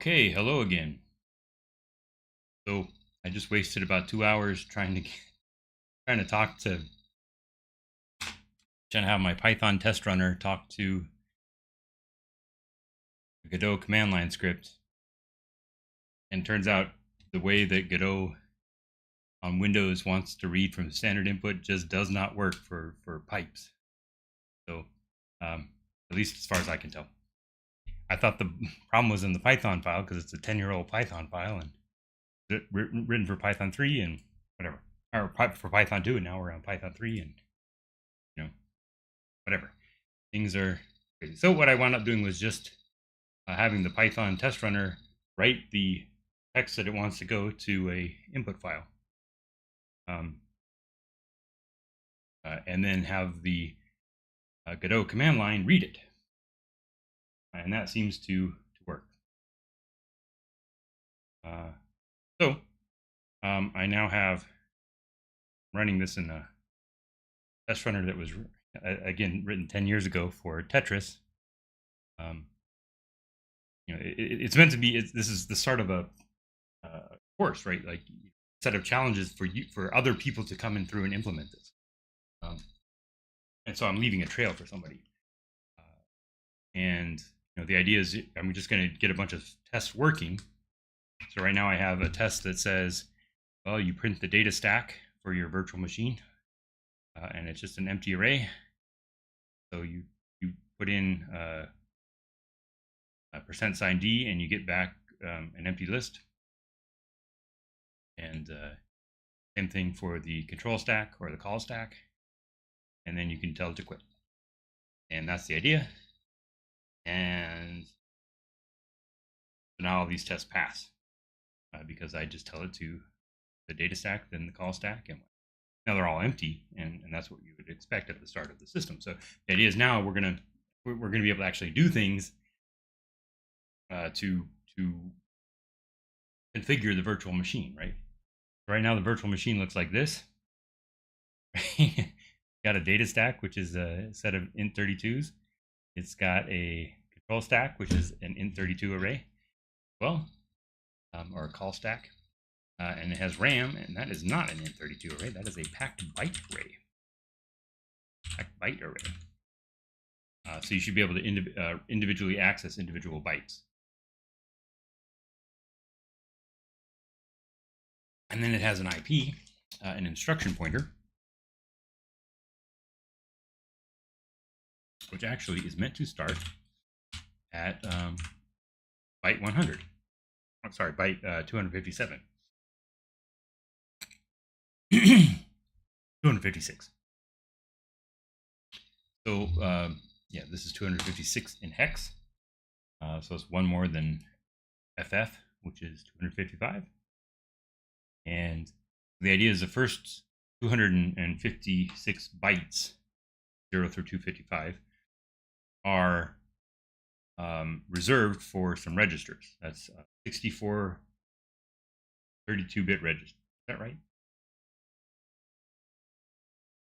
Okay, hello again. So I just wasted about 2 hours trying to have my Python test runner talk to the Godot command line script. And turns out the way that Godot on Windows wants to read from standard input just does not work for pipes. So at least as far as I can tell. I thought the problem was in the Python file because it's a 10-year-old Python file and written for Python 3 and whatever, or for Python 2, and now we're on Python 3 and whatever. Things are crazy. So what I wound up doing was just having the Python test runner write the text that it wants to go to a input file, and then have the Godot command line read it, and that seems to work. I now have running this in a test runner that was again written 10 years ago for Tetris. It's meant to be. This is the start of a course, right? Like a set of challenges for other people to come in through and implement this. And so I'm leaving a trail for somebody. And the idea is I'm just going to get a bunch of tests working. So right now I have a test that says, well, you print the data stack for your virtual machine, and it's just an empty array. So you put in a %d and you get back an empty list. And same thing for the control stack or the call stack. And then you can tell it to quit. And that's the idea. And so now all these tests pass because I just tell it to the data stack, then the call stack, and now they're all empty, and that's what you would expect at the start of the system. So the idea is now we're gonna be able to actually do things to configure the virtual machine, right? Right now the virtual machine looks like this. Got a data stack, which is a set of int32s. It's got a control stack, which is an int32 array, well, or a call stack, and it has RAM, and that is not an int32 array. That is a packed byte array. Packed byte array. So you should be able to individually access individual bytes. And then it has an IP, an instruction pointer, which actually is meant to start at byte 100. I'm sorry, byte 257. 256. So yeah, this is 256 in hex. So it's one more than FF, which is 255. And the idea is the first 256 bytes, 0 through 255, are reserved for some registers. That's 64 32-bit registers. Is that right?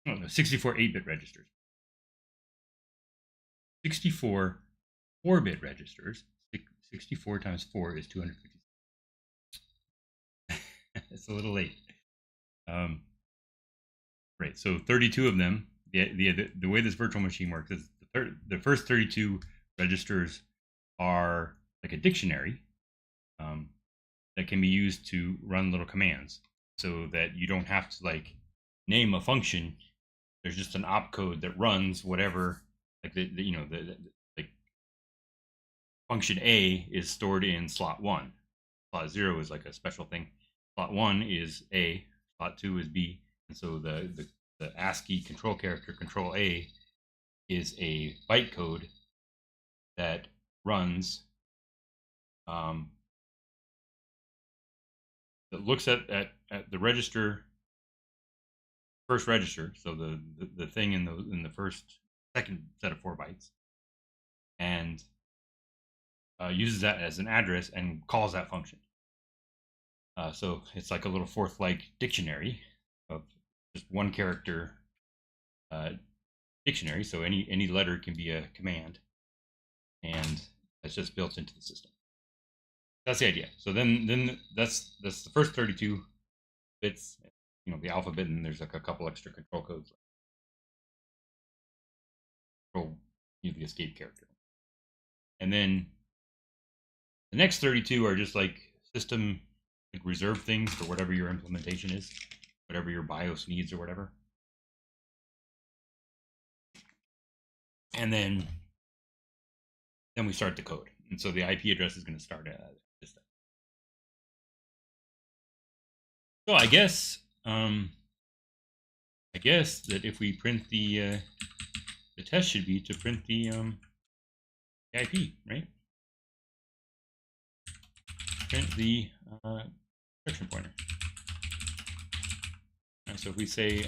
No, 64 8-bit registers. 64 4-bit registers. 64 times 4 is 256. It's a little late. Right, so 32 of them. The way this virtual machine works is the first 32 registers are like a dictionary that can be used to run little commands, so that you don't have to like name a function. There's just an opcode that runs whatever, like like function A is stored in slot 1. Slot 0 is like a special thing. Slot 1 is A, slot 2 is B, and so the ASCII control character control A is a bytecode that runs that looks at the register, first register, so the thing in the second set of 4 bytes, and uses that as an address and calls that function. So it's like a little Forth-like dictionary of just one character dictionary. So any letter can be a command, and that's just built into the system. That's the idea. So then that's the first 32 bits, the alphabet, and there's like a couple extra control codes. Control, the escape character. And then the next 32 are just like system reserved things for whatever your implementation is, whatever your BIOS needs or whatever. And then we start the code. And so the IP address is going to start at this thing. So I guess that if we print the test should be to print the IP, right? Print the instruction pointer. And so if we say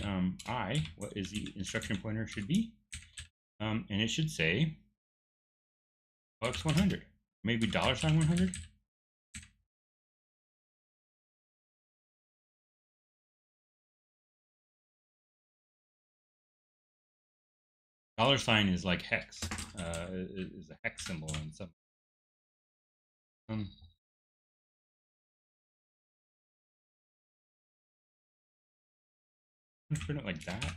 what is the instruction pointer should be, and it should say $100, maybe $100. $sign is like hex, is a hex symbol in some. Let's print it like that.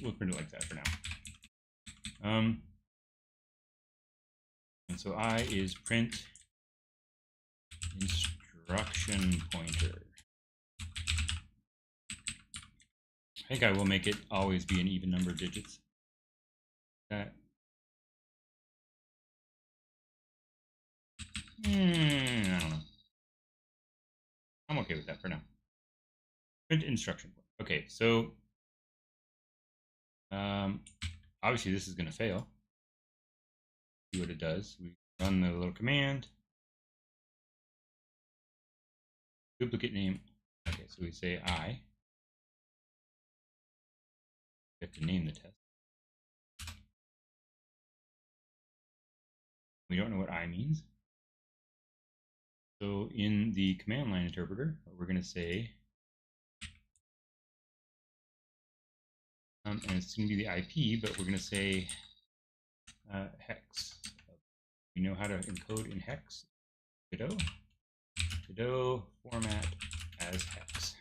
We'll print it like that for now. And so I is print instruction pointer. I think I will make it always be an even number of digits. That. I don't know. I'm okay with that for now. Print instruction pointer. Okay, so obviously this is going to fail. See what it does. We run the little command. Duplicate name. Okay, so we say I. We have to name the test. We don't know what I means. So in the command line interpreter, we're going to say, and it's going to be the IP, but we're going to say hex. We know how to encode in hex. Godot format as hex.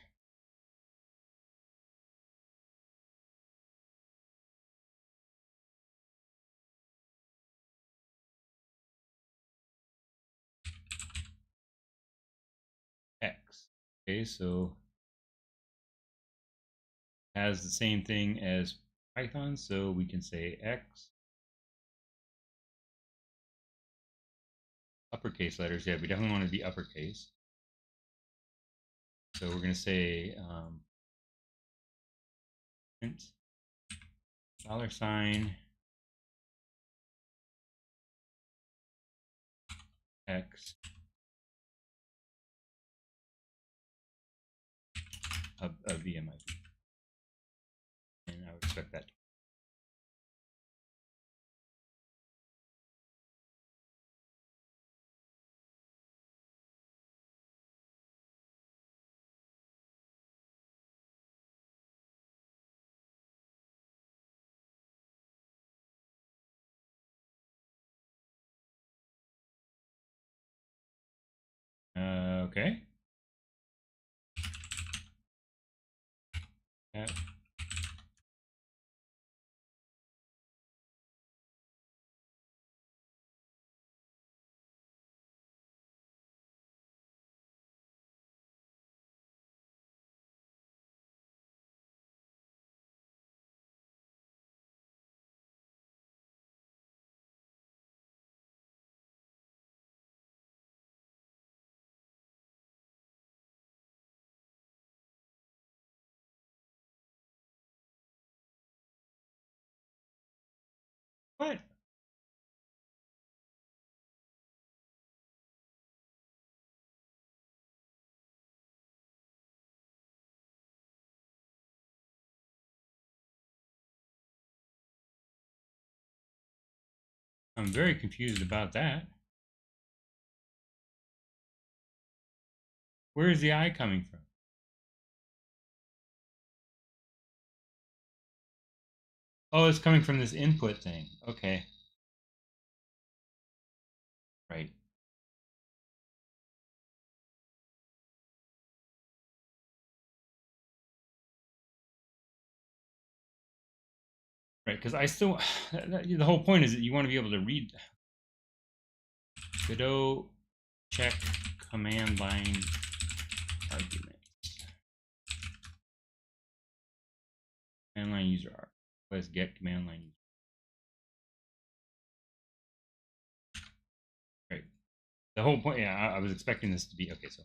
X. Okay, so has the same thing as Python, so we can say X. Uppercase letters, yeah, we definitely want to be uppercase. So we're going to say print $sign X of VM IP. And I would expect that. Okay. What? I'm very confused about that. Where is the I coming from? Oh, it's coming from this input thing. Okay. Right. Right, because I still, the whole point is that you want to be able to read godot check command line arguments. Command line user arg. Let's get command line user. Right. The whole point, yeah, I was expecting this to be, okay, so,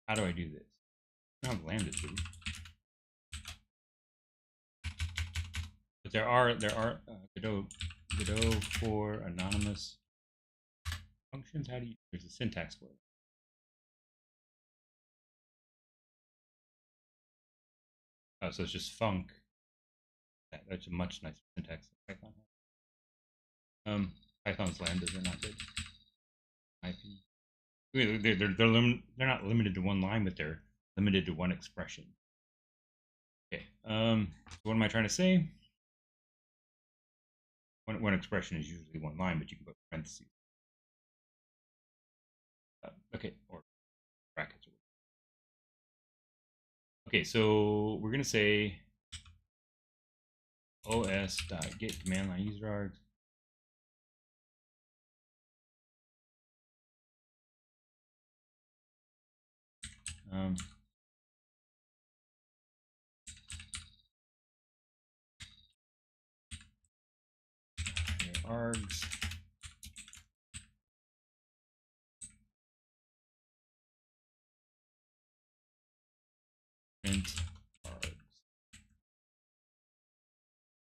how do I do this? I don't have lambda too. But there are Godot for anonymous functions. How do you? There's a syntax for it. Oh, so it's just func. That's a much nicer syntax than Python has. Python's lambdas are not good. They're not limited to one line, but they're limited to one expression. Okay. So what am I trying to say? One expression is usually one line, but you can put parentheses. Okay, or brackets. Okay, so we're gonna say os.get command line user args. Args. Print args.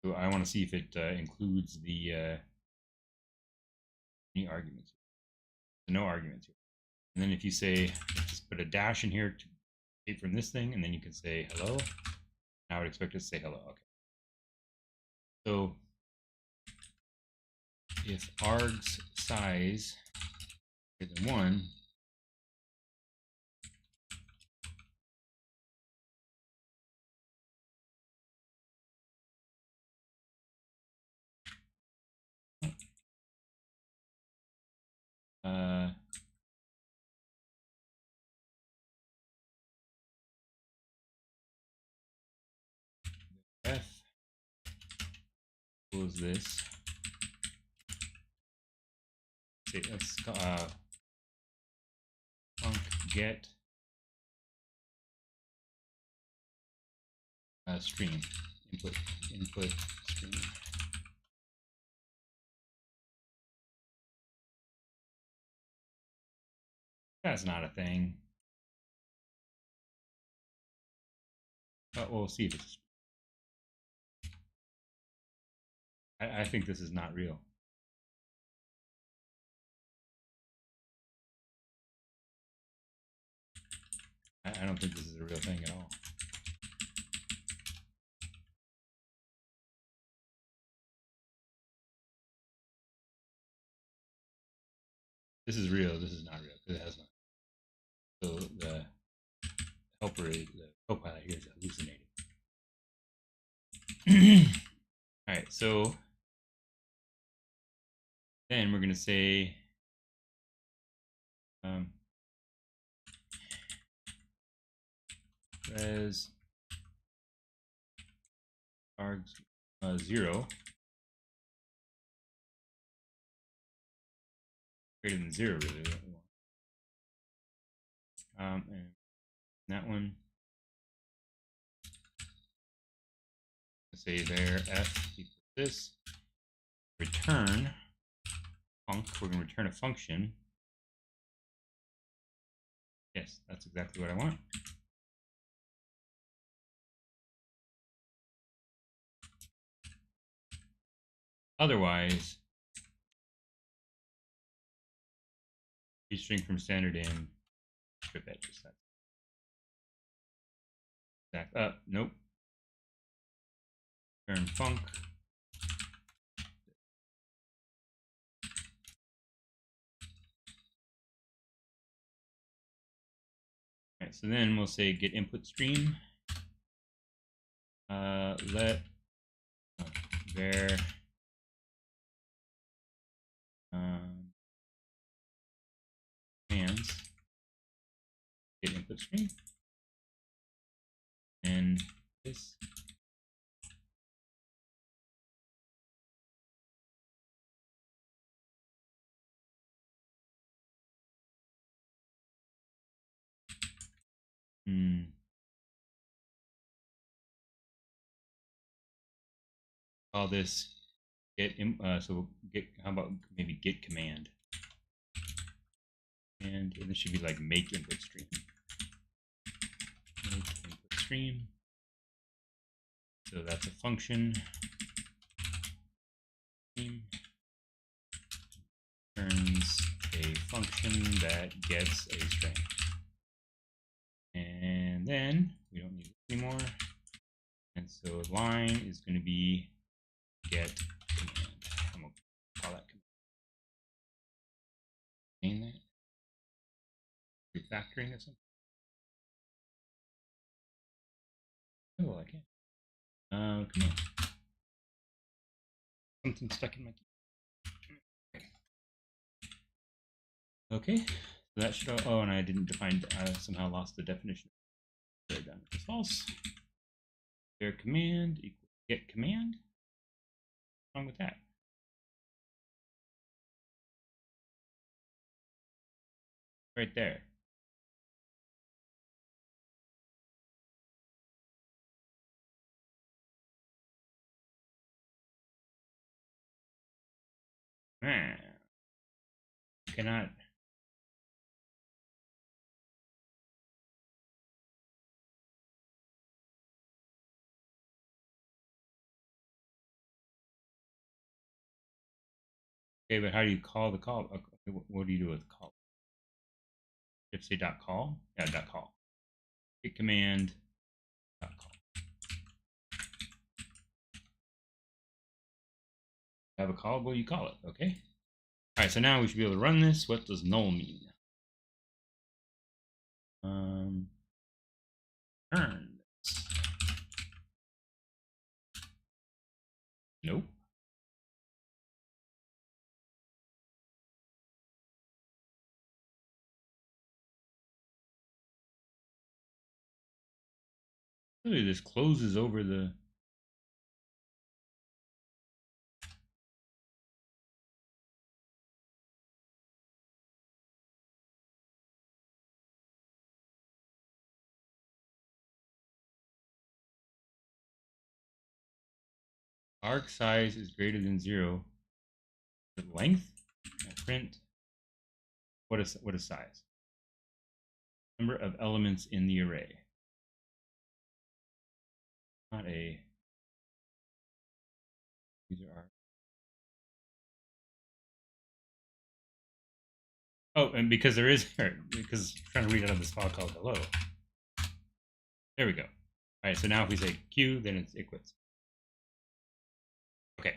So I want to see if it includes the any arguments. So no arguments here. And then if you say, just put a dash in here to take from this thing, and then you can say hello. I would expect it to say hello. Okay. So if args size greater than 1, f equals this. Say let's func get stream input stream. That's not a thing. But we'll see if it's. I think this is not real. I don't think this is a real thing at all. This is real. This is not real because it has not. So the helper, the copilot here is hallucinating. All right, so then we're going to say res args 0 greater than 0, really. And that one, say there f equals this. Return func. We're going to return a function. Yes, that's exactly what I want. Otherwise, string from standard in strip edges. Back up. Nope. Return func. Right, so then we'll say get input stream. Let var commands get input stream, and this call this get so get, how about maybe get command, and this should be like make input stream. Make input stream. So that's a function. Turns a function that gets a string. And then we don't need it anymore. And so line is going to be get command. I'm going to call that command. Name that. Refactoring or something. Oh, I can't. Come on. Something stuck in my key. Okay. So that should. Oh, and I didn't define. I somehow lost the definition. There, done. It's false. Their command equals get command. What's wrong with that? Right there. Man, you cannot. Okay, but how do you call the call? Okay, what do you do with the call? If say dot call, yeah, dot call. Get command dot call. Have a callable, you call it. Okay. All right. So now we should be able to run this. What does null mean? Turn. Nope. Really, this closes over the. Arc size is greater than 0. The length. Print. What is size? Number of elements in the array. Not a. These are arc. Oh, and because there is, because I'm trying to read out of this file called hello. There we go. All right, so now if we say Q, then it quits. Okay.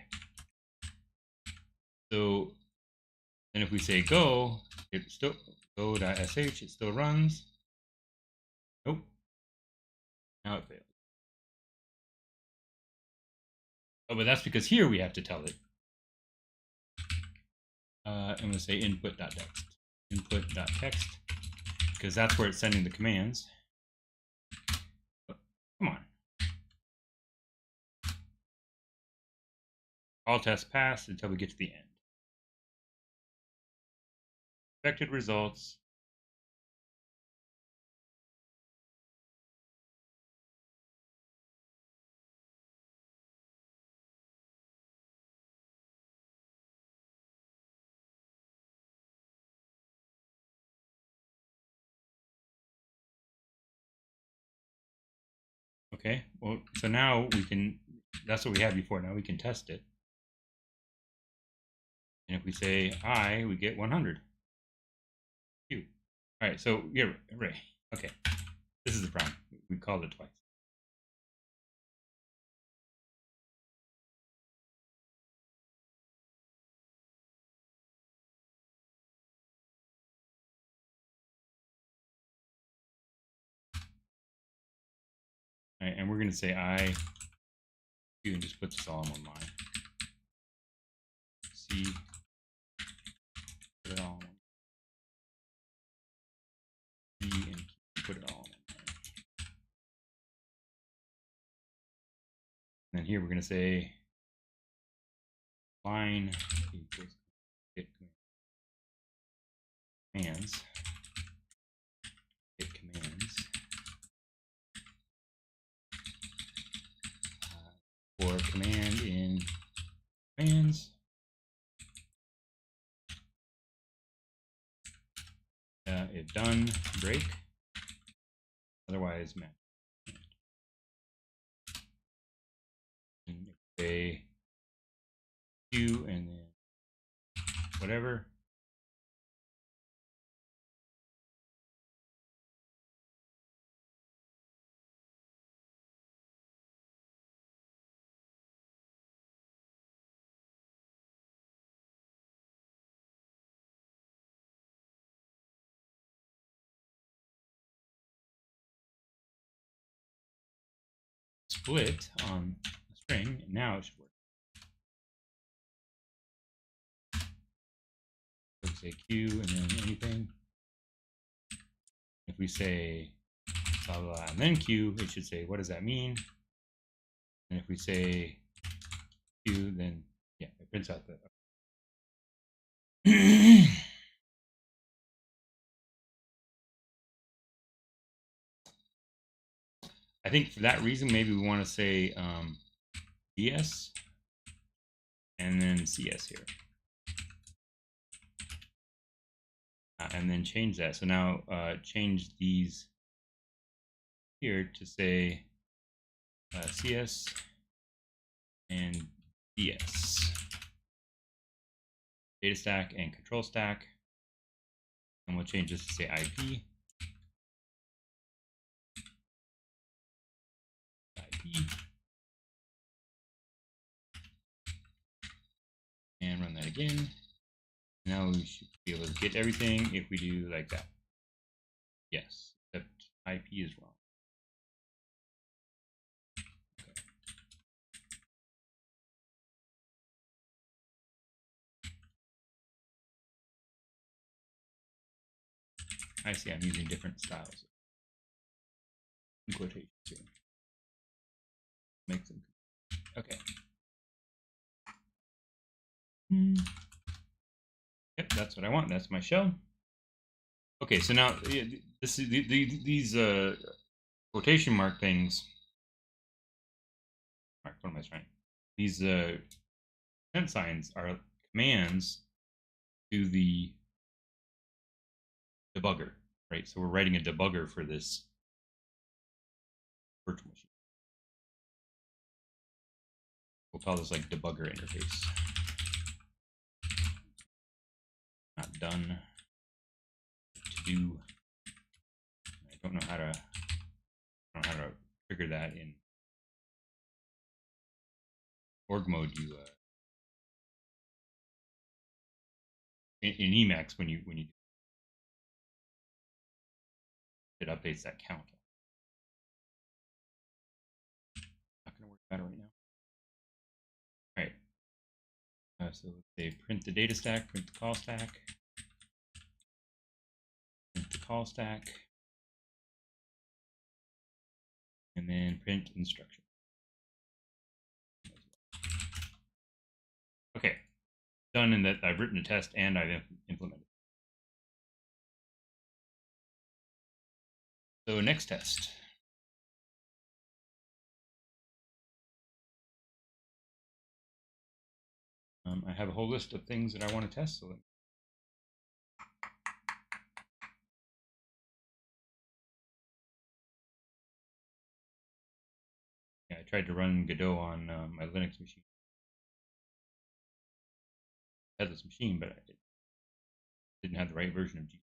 So then if we say go, it still go.sh, it still runs. Nope. Now it failed. Oh, but that's because here we have to tell it. I'm going to say input.text. Input.text, because that's where it's sending the commands. Oh, come on. All tests pass until we get to the end. Expected results. Okay, well, so now we can, that's what we had before. Now we can test it. And if we say I, we get 100. Q. All right, so yeah, right. Okay, this is the problem. We called it twice. Right, and we're going to say Q and just put this all in one line. C, put it all in one. C and Q, put it all in one line. And then here we're going to say line equals get commands. Get commands. For command in commands. If done, break. Otherwise, match. And say Q and then whatever. Split on a string, and now it should work. So say Q and then anything. If we say blah, blah, and then Q, it should say, what does that mean? And if we say Q, then yeah, it prints out the. I think for that reason, maybe we want to say DS and then CS here. And then change that. So now change these here to say CS and DS. Data stack and control stack. And we'll change this to say IP. And run that again. Now we should be able to get everything if we do like that. Yes, except IP is wrong. Okay. I see I'm using different styles. In quotations here. Make them. Okay. Yep, that's what I want. That's my shell. Okay, so now this is these quotation mark things. What am I trying? These % signs are commands to the debugger, right? So we're writing a debugger for this virtual machine. We'll call this like debugger interface. Not done. To do. I don't know how to trigger that in org mode. You in Emacs when you it updates that count. Not going to work better right now. All right. So let's say print the data stack, print the call stack, print the call stack, and then print instruction. Okay, done in that I've written a test and I've implemented. So next test. I have a whole list of things that I want to test. So yeah, I tried to run Godot on my Linux machine. I had this machine, but I didn't have the right version of G.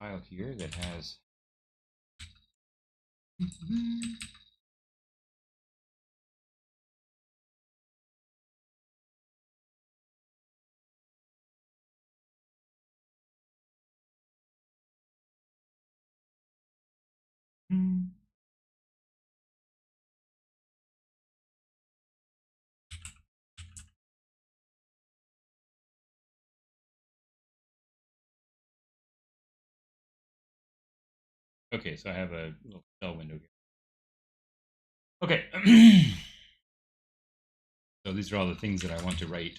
File here that has Okay, so I have a little shell window here. Okay. So these are all the things that I want to write.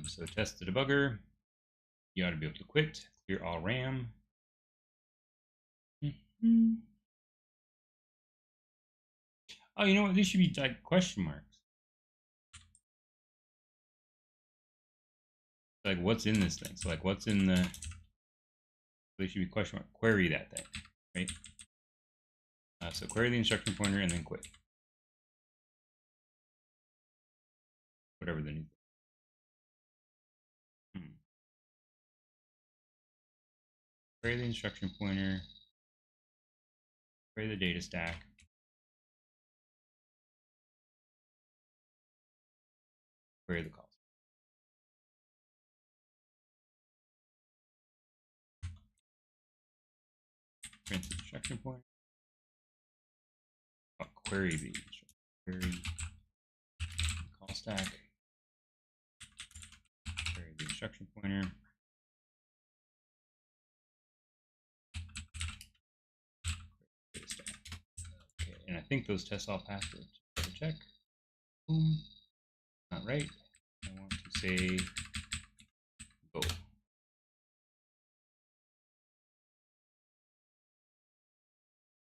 So test the debugger. You ought to be able to quit, clear all RAM. Oh, you know what? These should be like question marks. Like what's in this thing? So like what's in the, they should be question mark. Query that thing, right? So query the instruction pointer and then quit. Whatever the new thing. Query the instruction pointer. Query the data stack. Query the calls. Print the instruction pointer. I'll query the query call stack. Query the instruction pointer. Data stack. Okay, and I think those tests all passed. Double check. Boom. Not right. I want to say go.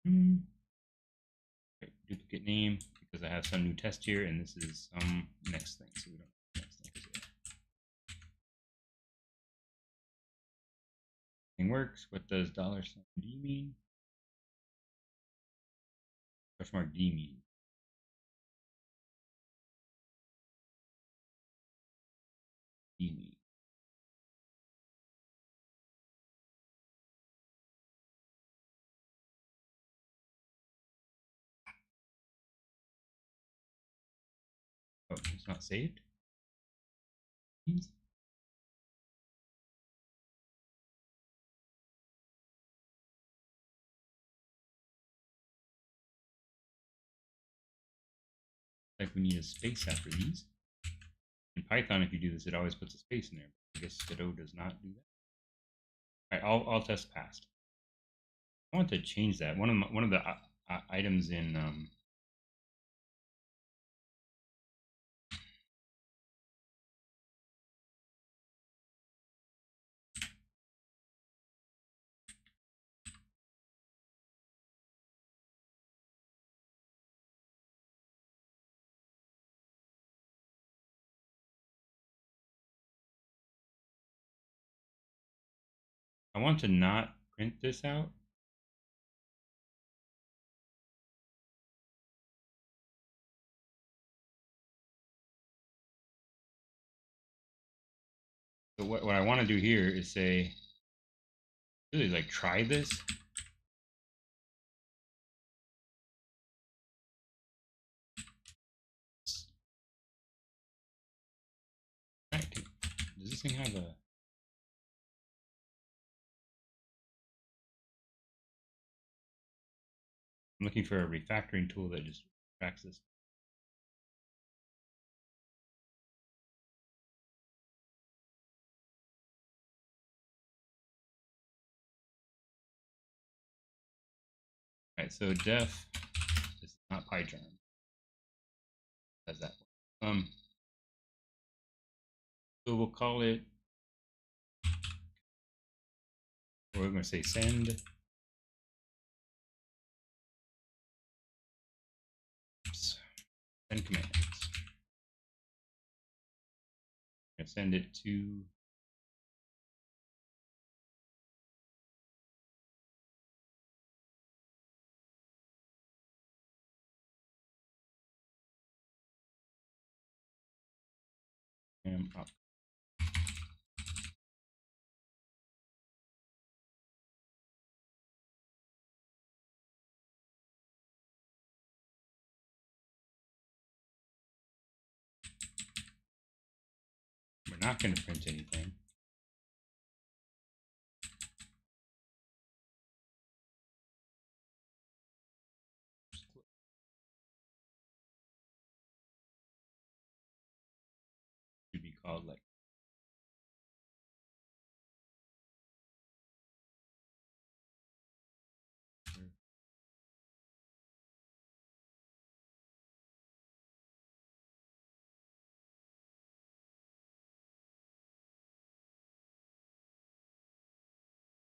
Okay, duplicate name because I have some new test here, and this is some next thing, so we don't know next thing is here. Thing works. What does $D mean? Question mark D mean? D mean. Oh, it's not saved? Like we need a space after these. In Python, if you do this, it always puts a space in there. I guess Godot does not do that. All right, I'll test passed. I want to change that. One of the items in I want to not print this out. So what I want to do here is say, really like try this. Right. Does this thing have a? I'm looking for a refactoring tool that just tracks this. All right, so def is not PyCharm. Does that? So we'll call it. We're going to say send. Send commands. I'm going to send it to. Up. We're not going to print anything. called like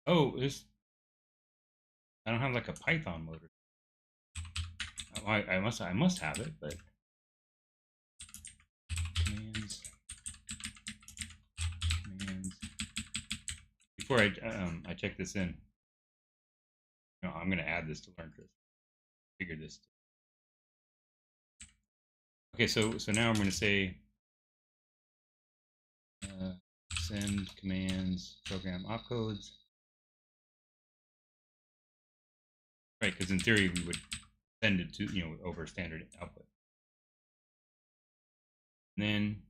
oh, this I don't have like a Python motor. Oh, I must have it, but commands before I check this in. No, I'm gonna add this to learn Chris. Figure this. Okay, so now I'm gonna say send commands program opcodes. Right, because in theory we would send it to over standard output. And then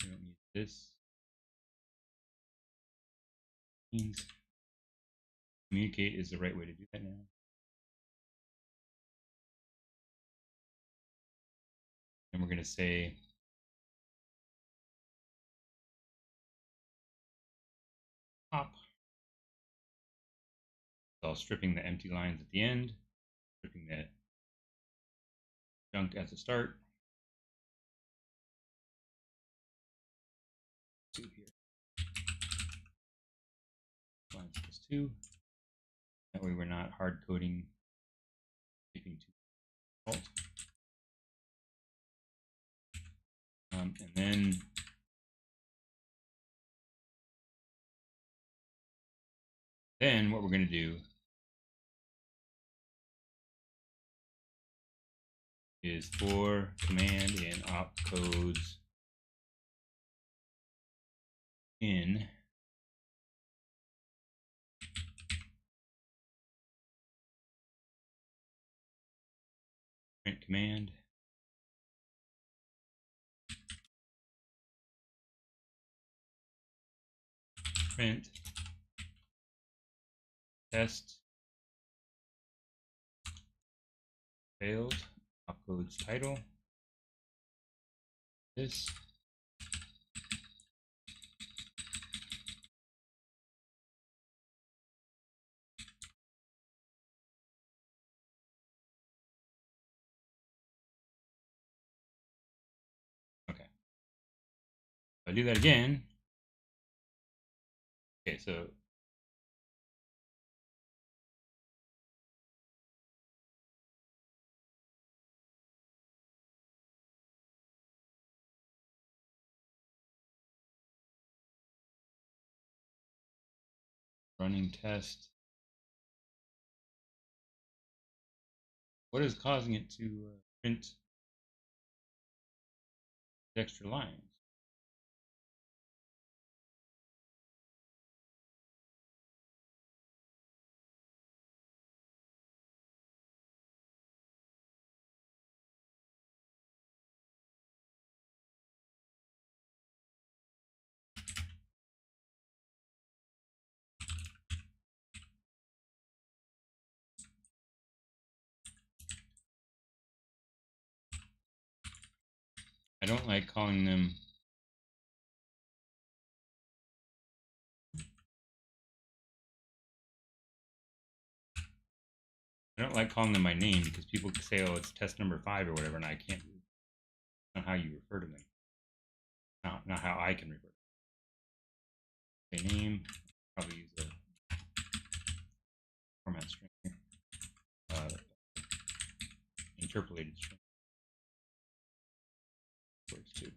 we don't need this. Means communicate is the right way to do that now. And we're going to say pop. So stripping the empty lines at the end, stripping the junk at the start. 2 here. Lines plus 2. That way we're not hard coding keeping to default. And then what we're going to do is for command in opcodes in print command print test failed opcodes title this okay. I'll do that again. Okay, so running test. What is causing it to print extra lines? I don't like calling them by name because people say, oh, it's test number 5 or whatever, and I can't. Not how you refer to them. Not how I can refer to them. Say name. Probably use a format string here. Interpolated string. Works too.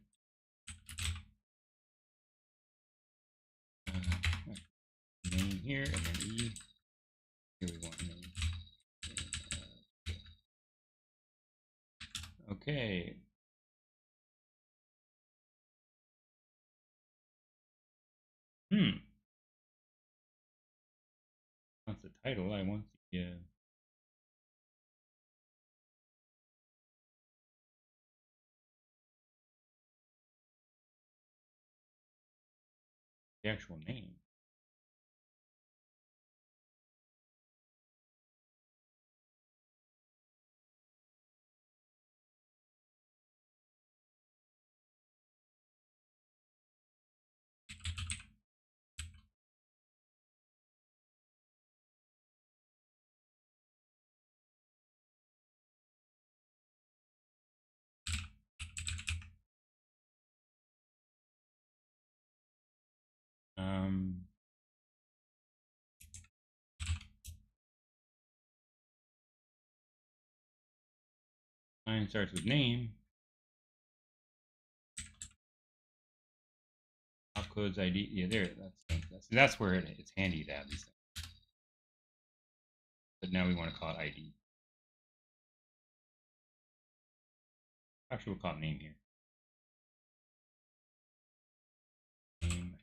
Name here and then E. Here we want name. Okay. Not the title. I want the actual name. Line starts with name. Opcodes ID. Yeah, there. That's where it's handy to have these things. But now we want to call it ID. Actually, we'll call it name here. Name.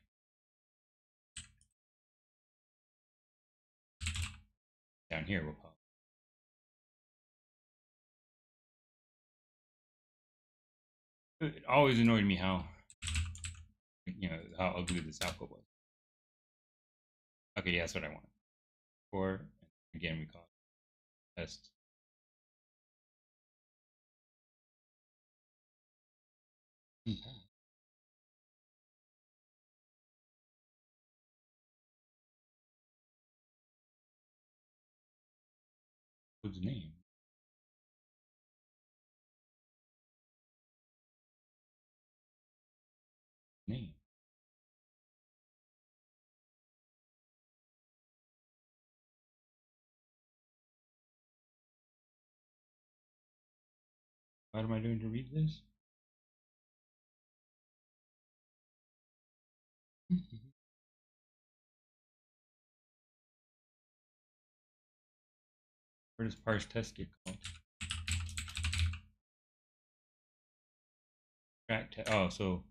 Down here, we'll call it. It always annoyed me how ugly this output was. Okay, yeah, that's what I want. Or again, we call it test. Code's name. Name. What am I doing to read this? Where does parse test get called? Track test. Oh, so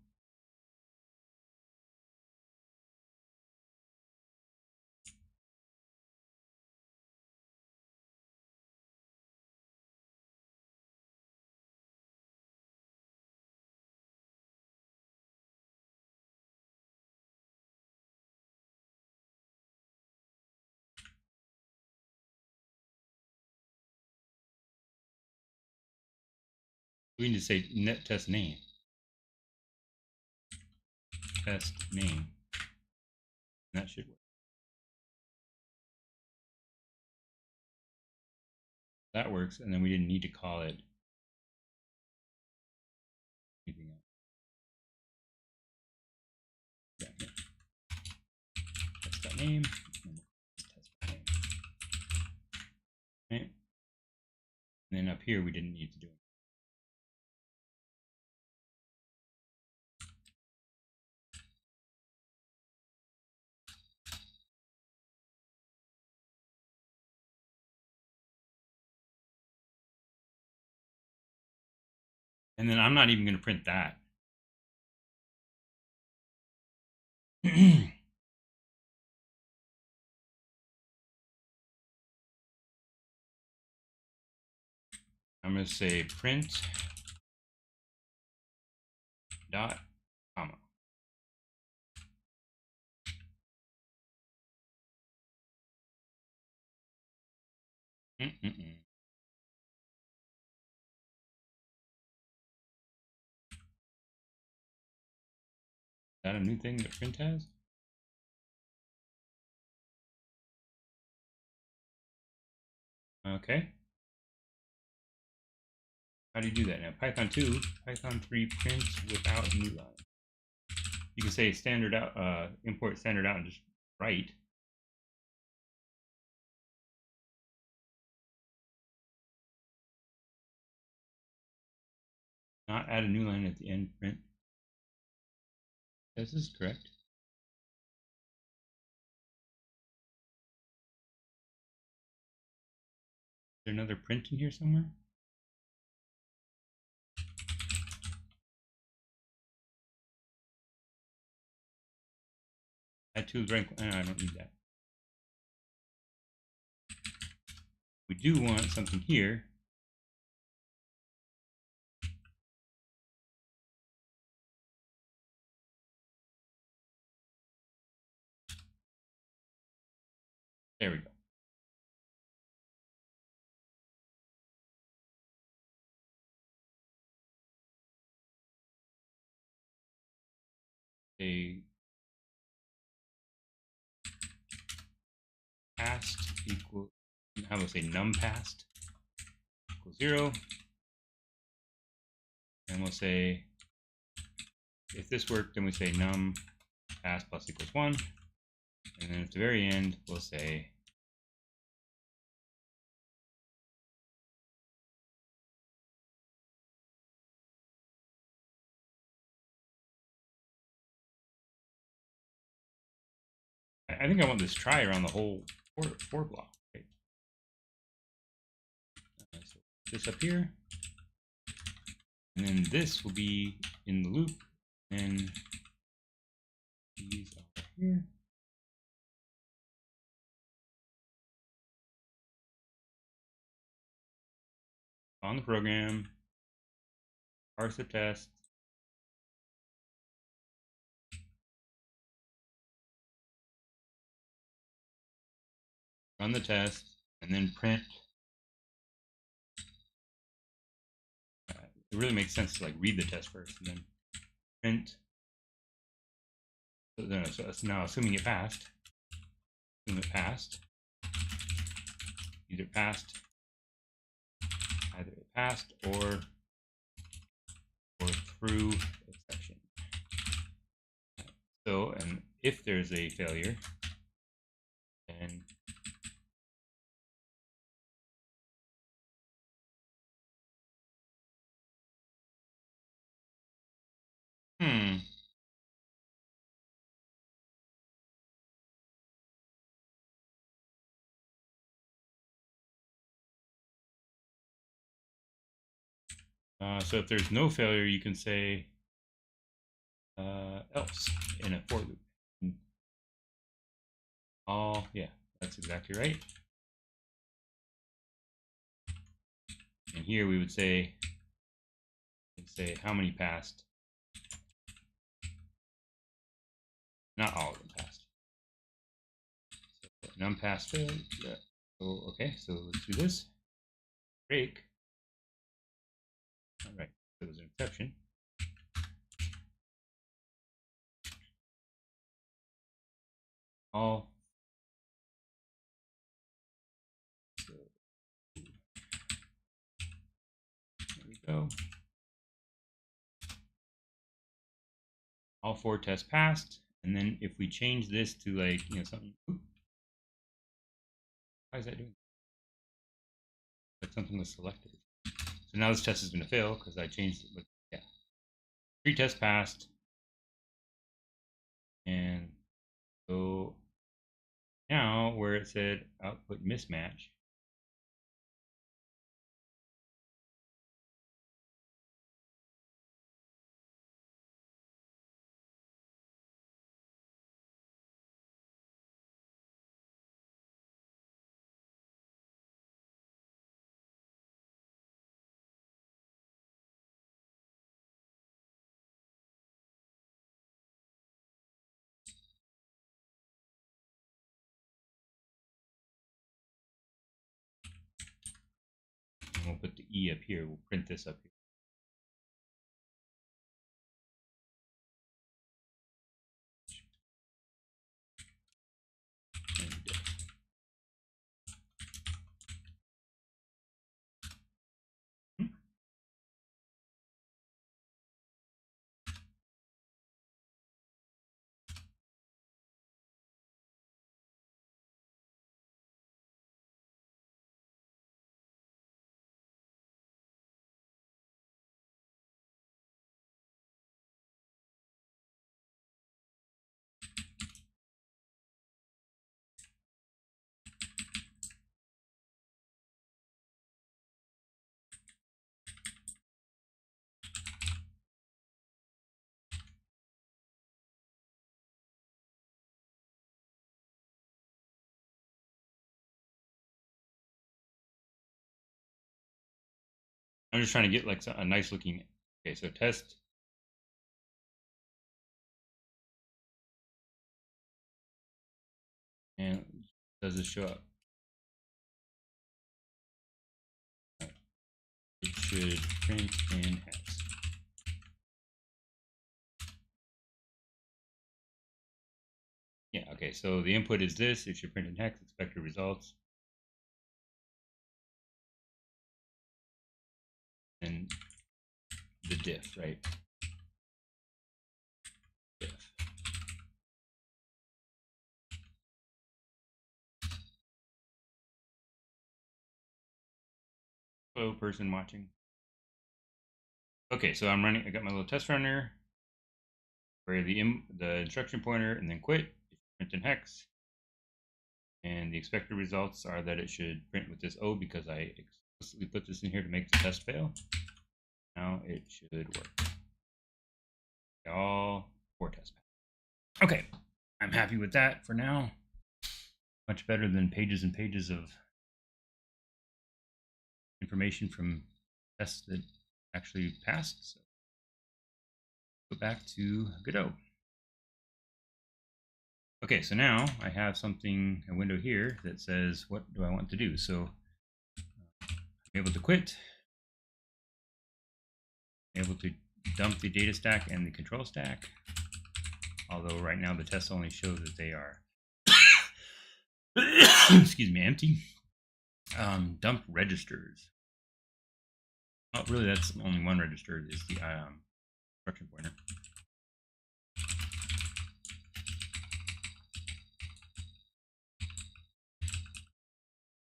we need to say net test name. Test name. That should work. That works, and then we didn't need to call it anything else. Yeah, yeah. Test that name. Test that name. Okay. And then up here, we didn't need to do it. And then I'm not even going to print that. I'm going to say print dot comma. Is that a new thing that print has? Okay. How do you do that now? Python 2, Python 3 prints without new line. You can say standard out, import standard out and just write. Not add a new line at the end print. This is correct. Is there another print in here somewhere? Add to the rank. I don't need that. We do want something here. There we go. A past equal, how do I say num past equals 0. And we'll say, if this worked, then we say num past plus equals 1. And then at the very end, we'll say I think I want this try around the whole for block. Right? So this up here, and then this will be in the loop, and these are here. On the program, parse the test, run the test, and then print. It really makes sense to like read the test first and then print. So now assuming it passed, assume it passed, either it passed or through exception. So, and if there's a failure, then so if there's no failure, you can say else in a for loop. All, yeah, that's exactly right. And here we would say how many passed. Not all of them passed. So none passed failed. Yeah. So okay, so let's do this. Break. All right, so there's an exception. All. So there we go. All 4 tests passed, and then if we change this to like something, why is that doing? That something was selected. So now this test is going to fail because I changed it. But yeah, 3 tests passed, and so now where it said output mismatch, and we'll put the E up here. We'll print this up here. I'm just trying to get like a nice looking. Okay, so test. And does this show up? It should print in hex. Yeah, okay, so the input is this. It should print in hex, expected results. And the diff, right? Diff. Hello, person watching. Okay, so I'm running. I got my little test runner where the instruction pointer and then quit. Print in hex. And the expected results are that it should print with this O because I explicitly put this in here to make the test fail. Now it should work. All 4 tests. Okay, I'm happy with that for now. Much better than pages and pages of information from tests that actually passed. So go back to Godot. Okay, so now I have a window here that says, what do I want to do? So I'm able to quit, I'm able to dump the data stack and the control stack. Although right now the tests only show that they are, excuse me, empty. Dump registers. Oh, really, that's only one register, is the instruction pointer.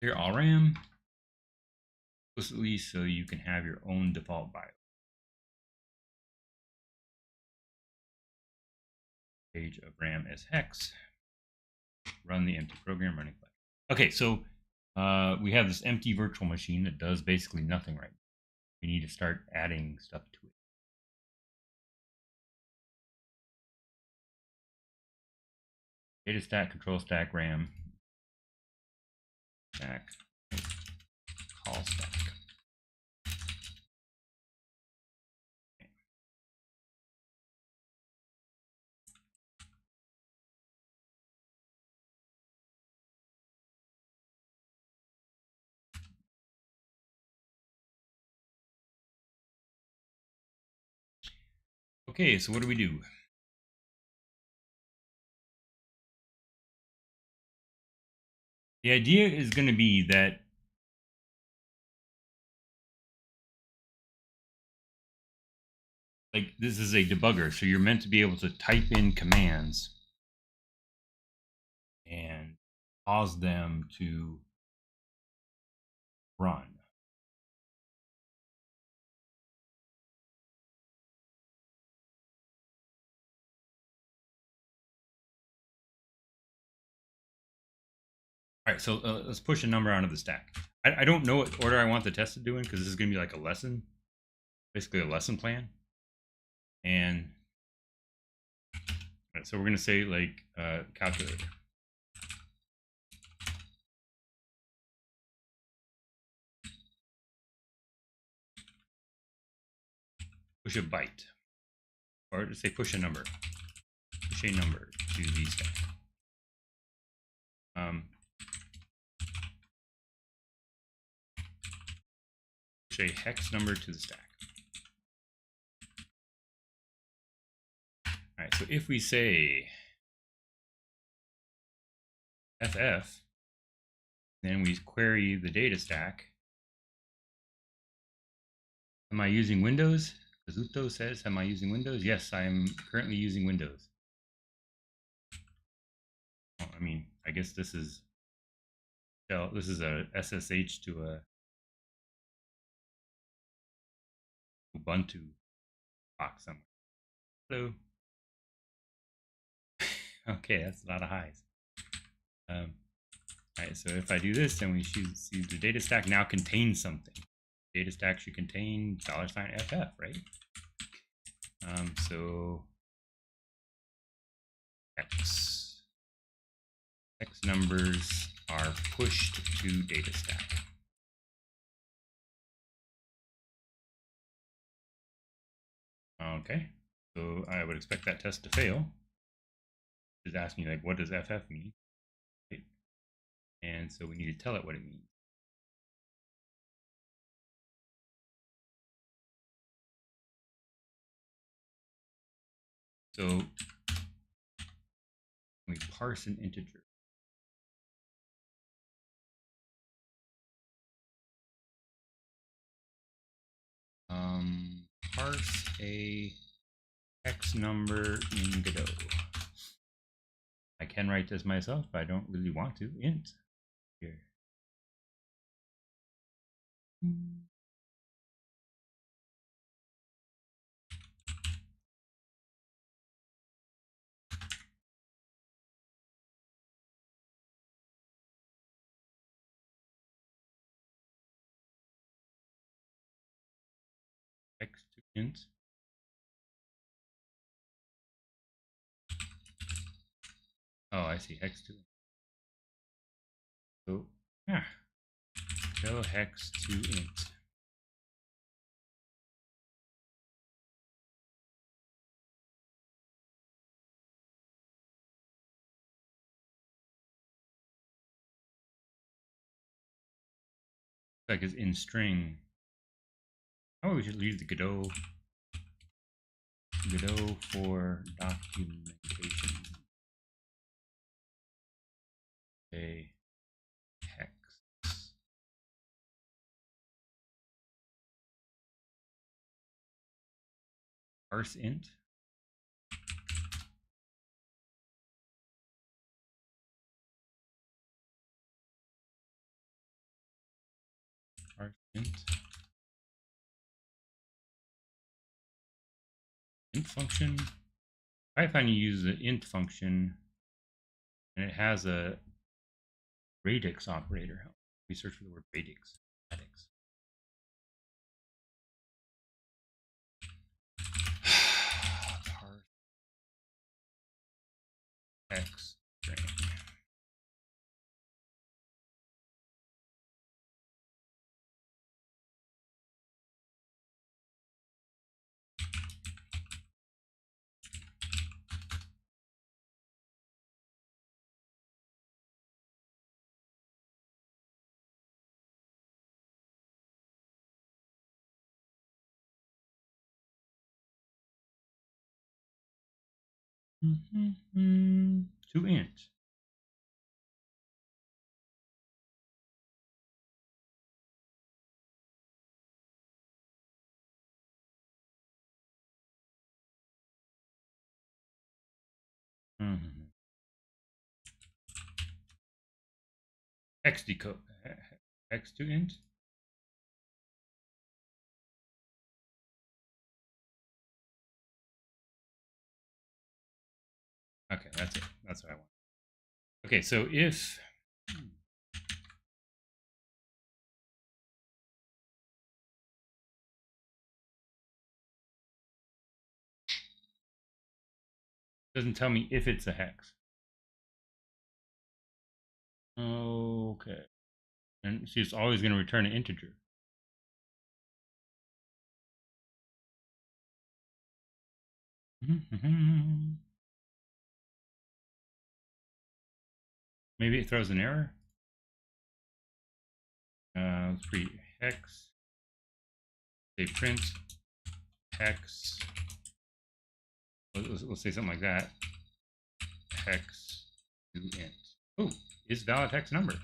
Clear all RAM explicitly so you can have your own default BIOS. Page of RAM as hex. Run the empty program running flag. Okay, so we have this empty virtual machine that does basically nothing right now. We need to start adding stuff to it. Data stack, control stack, RAM, stack, call stack. Okay, so what do we do? The idea is going to be that like this is a debugger, so you're meant to be able to type in commands and cause them to run. All right, so let's push a number onto the stack. I don't know what order I want the test to do in because this is going to be like a lesson, basically a lesson plan. And all right, so we're going to say like calculator. Push a byte, or just say push a number. Push a number to the stack. Push a hex number to the stack. All right, so if we say FF, then we query the data stack. Am I using Windows? Kazuto says, am I using Windows? Yes, I am currently using Windows. Well, I mean, I guess this is a SSH to a Ubuntu box somewhere. Hello. Okay, that's a lot of highs. All right, so if I do this, then we should see the data stack now contains something. Data stack should contain $FF, right? So X numbers are pushed to data stack. Okay, so I would expect that test to fail. It's asking me like, what does FF mean? Right? And so we need to tell it what it means. So we parse an integer. Parse a hex number in Godot. I can write this myself, but I don't really want to. Int here. hex to int. Oh, I see, hex to int. So, yeah, go hex to int. Like it's in string. Oh, we should leave the Godot for documentation. A hex. Parse int. Parse int. Int function. Python, you use the int function, and it has a radix operator. We search for the word radix. Parse hex string. To int. Hex decode. Hex to int. Okay, that's it. That's what I want. Okay, so if doesn't tell me if it's a hex. Okay. And she's always going to return an integer. Maybe it throws an error. Let's read hex. Say print hex. Let's say something like that. Hex to int. Oh, is valid hex number.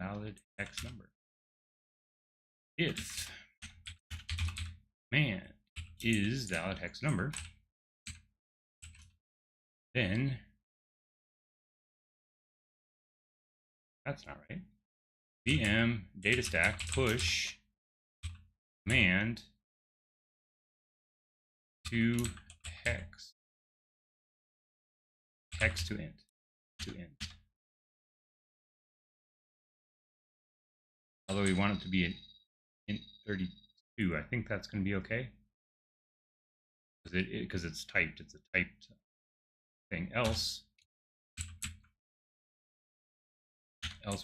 Valid hex number. If man is valid hex number, then that's not right. VM data stack push command to hex to int Although we want it to be an int 32, I think that's going to be okay because it's typed. It's a typed thing. Else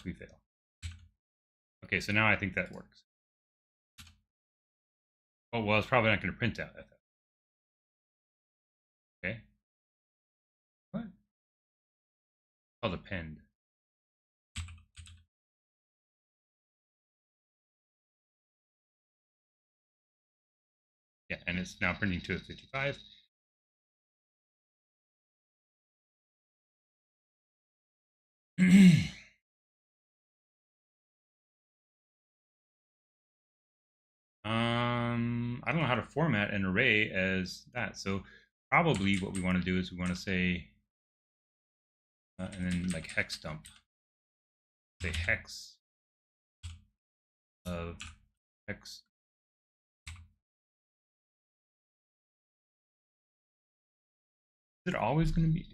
we fail. Okay, so now I think that works. Oh well, it's probably not going to print out. Okay. What? Oh, the append. Yeah, and it's now printing to a 55. I don't know how to format an array as that. So probably what we want to do is we want to say, and then like hex dump. Say hex of hex. Is it always going to be?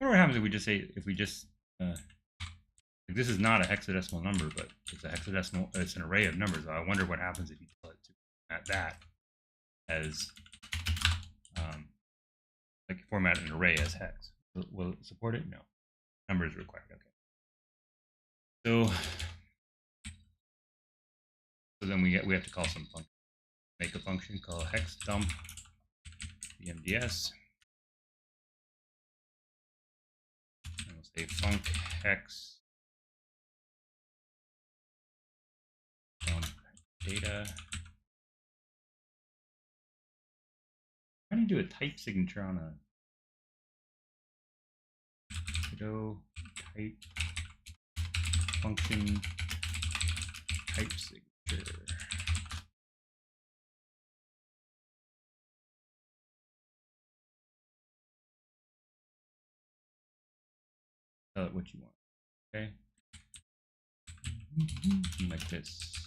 wonder what happens if we just like this is not a hexadecimal number, but it's a hexadecimal. It's an array of numbers. I wonder what happens if you tell it to format that as like format an array as hex. Will it support it? No. Numbers required. Okay. So then we have to call some function. Make a function called hex dump bmds. And we'll say func hex dump data. How do you do a type signature on a godot type function type signature? Tell it what you want. Okay. Like this.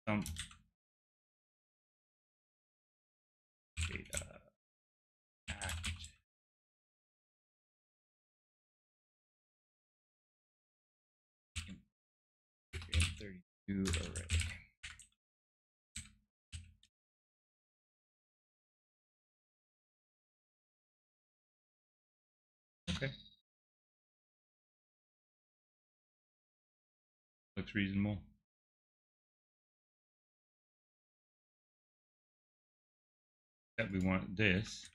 Dump data act in 32 array. Okay. Looks reasonable. That we want this.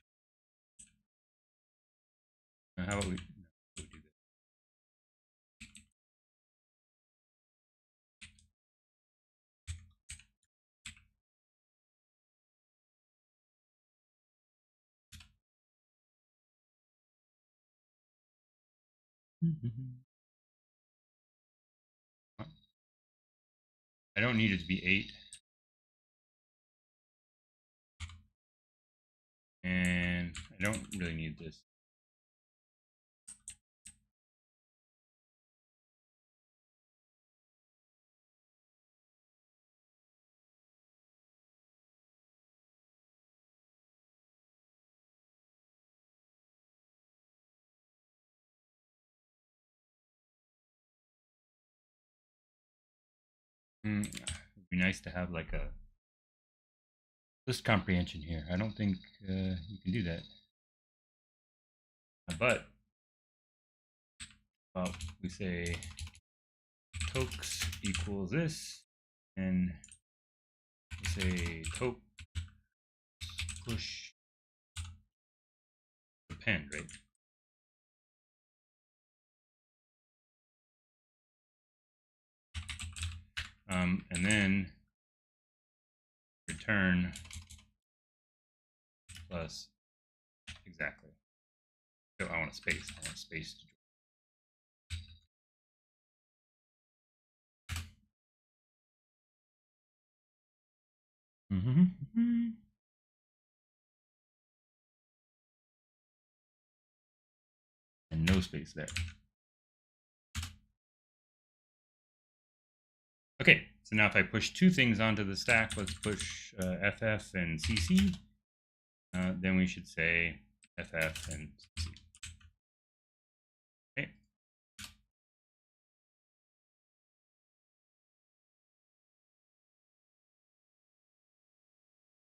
Now how about we do this? I don't need it to be 8. And I don't really need this. It'd be nice to have like a list comprehension here. I don't think you can do that. But we say tokes equals this, and we say toke push append, right? And then return plus exactly. So I want a space. I want space to and no space there. Okay, so now if I push 2 things onto the stack, let's push FF and CC. Then we should say FF and CC. Okay.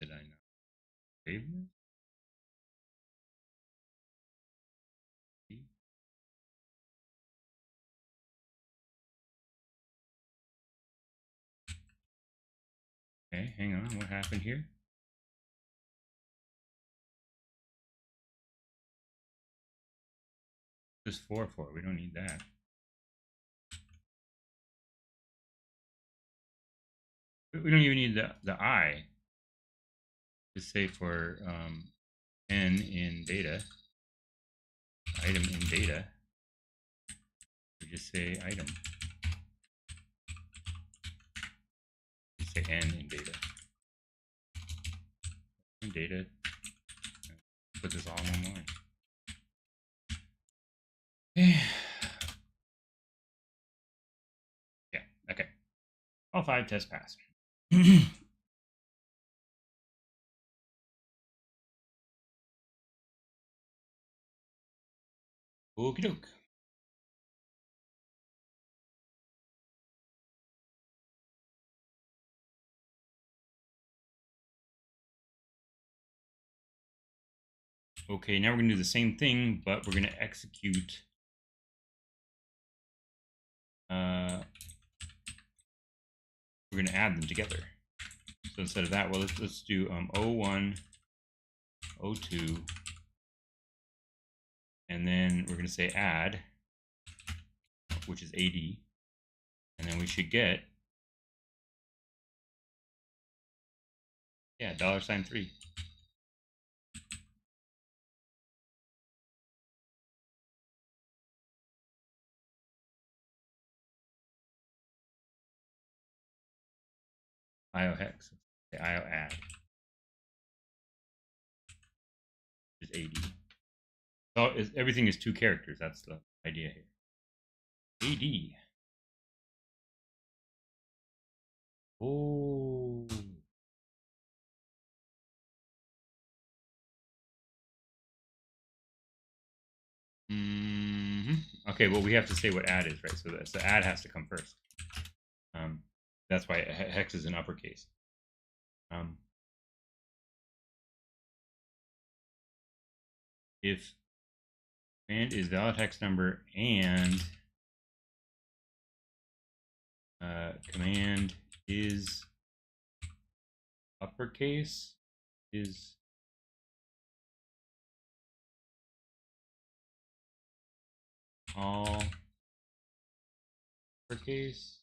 Did I not save this? Okay, hang on, what happened here? Just 4, we don't need that. We don't even need the I. Just say for n in data, item in data, we just say item. We say n in data. In data, put this all in one line. Okay. Yeah, okay. All 5 tests pass. Okie doke. Okay, now we're going to do the same thing, but we're going to execute we're going to add them together. So instead of that, well, let's do 01, 02, and then we're going to say add, which is AD, and then we should get, yeah, $3. IO hex, okay, IO add, is AD. So everything is 2 characters. That's the idea here. AD. Oh. Okay, well, we have to say what add is, right? So the add has to come first. That's why hex is in uppercase. If command is valid hex number and command is uppercase, is all uppercase,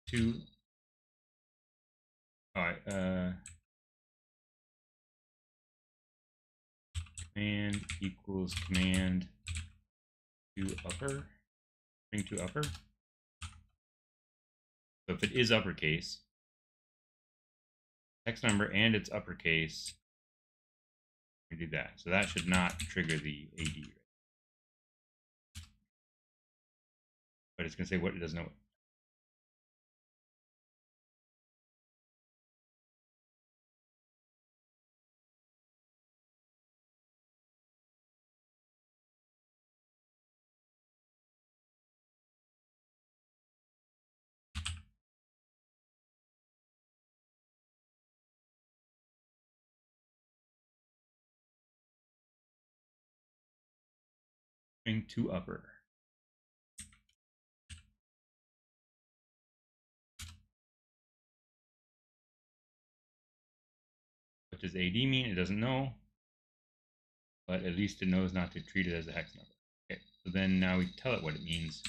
to command equals command to upper, string to upper. So if it is uppercase, hex number and it's uppercase, we do that. So that should not trigger the AD. But it's going to say what it doesn't know. String to upper. What does AD mean? It doesn't know. But at least it knows not to treat it as a hex number. Okay, so then now we tell it what it means.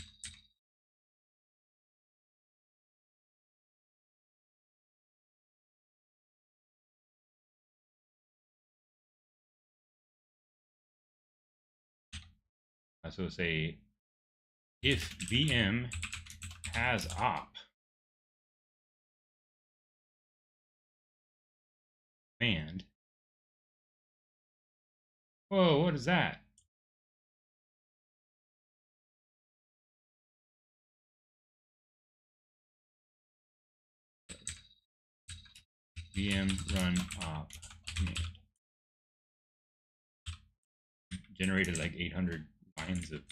So we'll say if VM has op command. Whoa, what is that? VM run op command. Generated like 800 lines of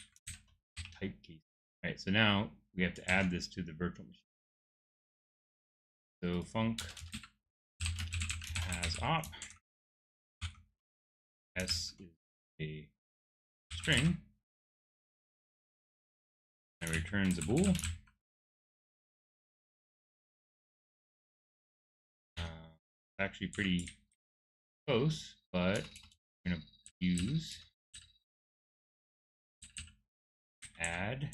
type keys. All right, so now we have to add this to the virtual machine. So func has op. S is a string and returns a bool. Actually pretty close, but we're going to use add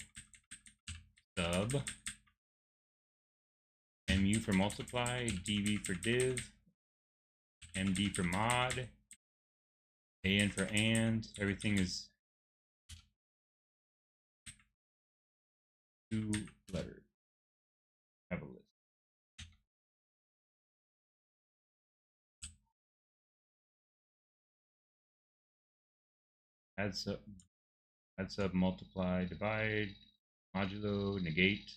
sub mu for multiply, dv for div, md for mod, an for and. Everything is 2 letters. Have a list. Add sub, multiply, divide, modulo, negate,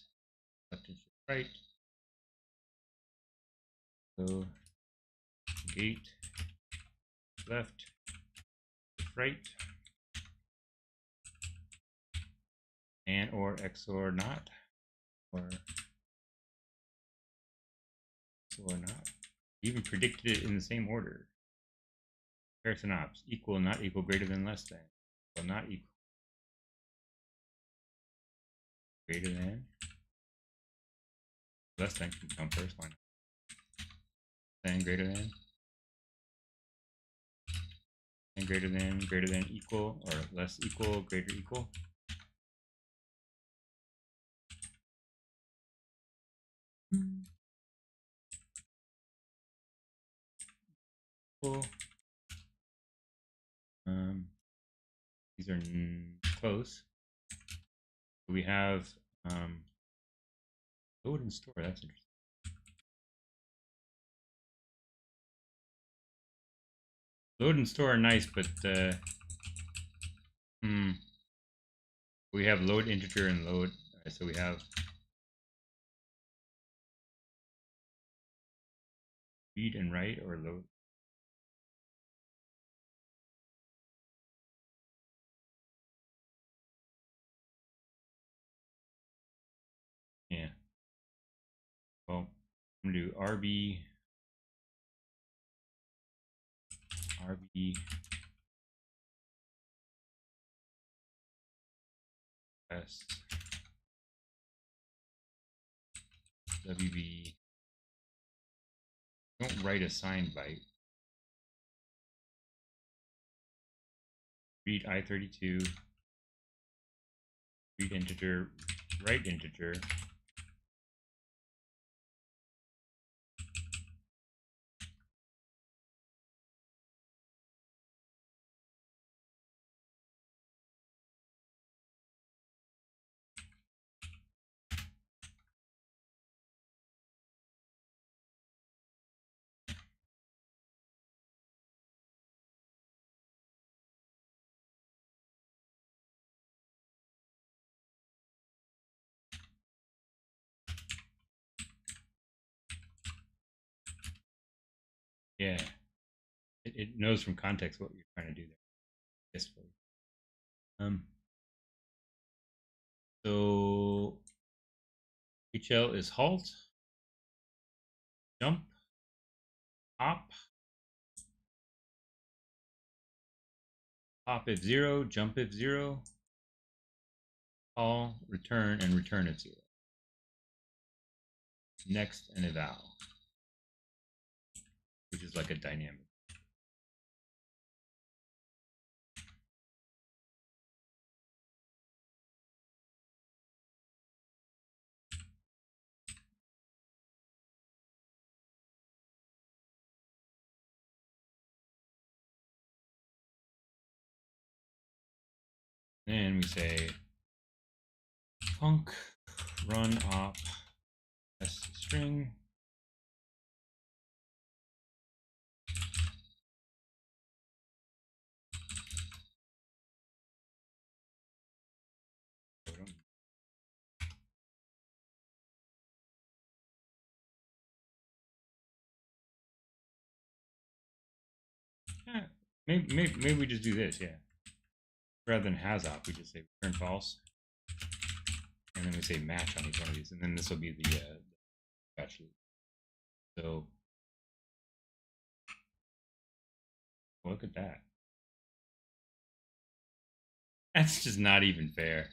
left and shift right. So negate, left, shift right. and or XOR not, or XOR not. Even predicted it in the same order. Comparison ops, equal, not equal, greater than, less than, equal, not equal, greater than, less than can come first, why not? Then greater than, and greater than, equal, or less equal, greater equal. Equal. These are close. We have load and store. That's interesting. Load and store are nice, but we have load integer and load. Right, so we have read and write, or load. Yeah. Well, I'm gonna do RB S WB. Don't write a signed byte. Read I32. Read integer. Write integer. Yeah. It knows from context what you're trying to do there. Yes, so HL is halt, jump, hop, hop if 0, jump if 0, call, return, and return if 0. Next and eval, which is like a dynamic. Then we say func run op s string. Yeah, maybe we just do this, yeah. Rather than has op, we just say return false, and then we say match on each one of these, and then this will be the batch loop. So look at that. That's just not even fair.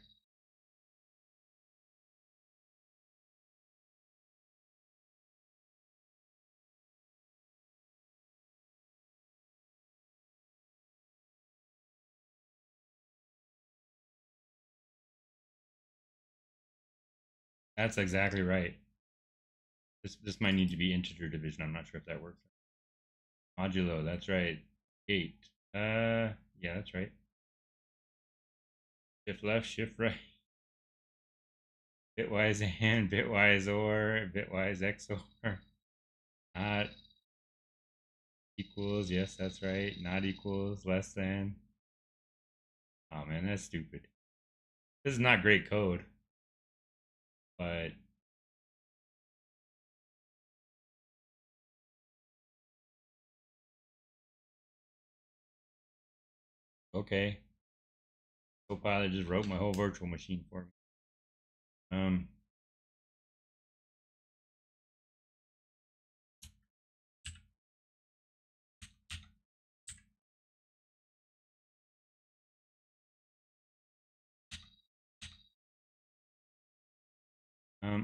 That's exactly right. This might need to be integer division. I'm not sure if that works. Modulo, that's right. 8. Yeah, that's right. Shift left, shift right. Bitwise and, bitwise or, bitwise XOR. Not equals, yes, that's right. Not equals, less than. Oh man, that's stupid. This is not great code, but okay. Copilot just wrote my whole virtual machine for me. Um,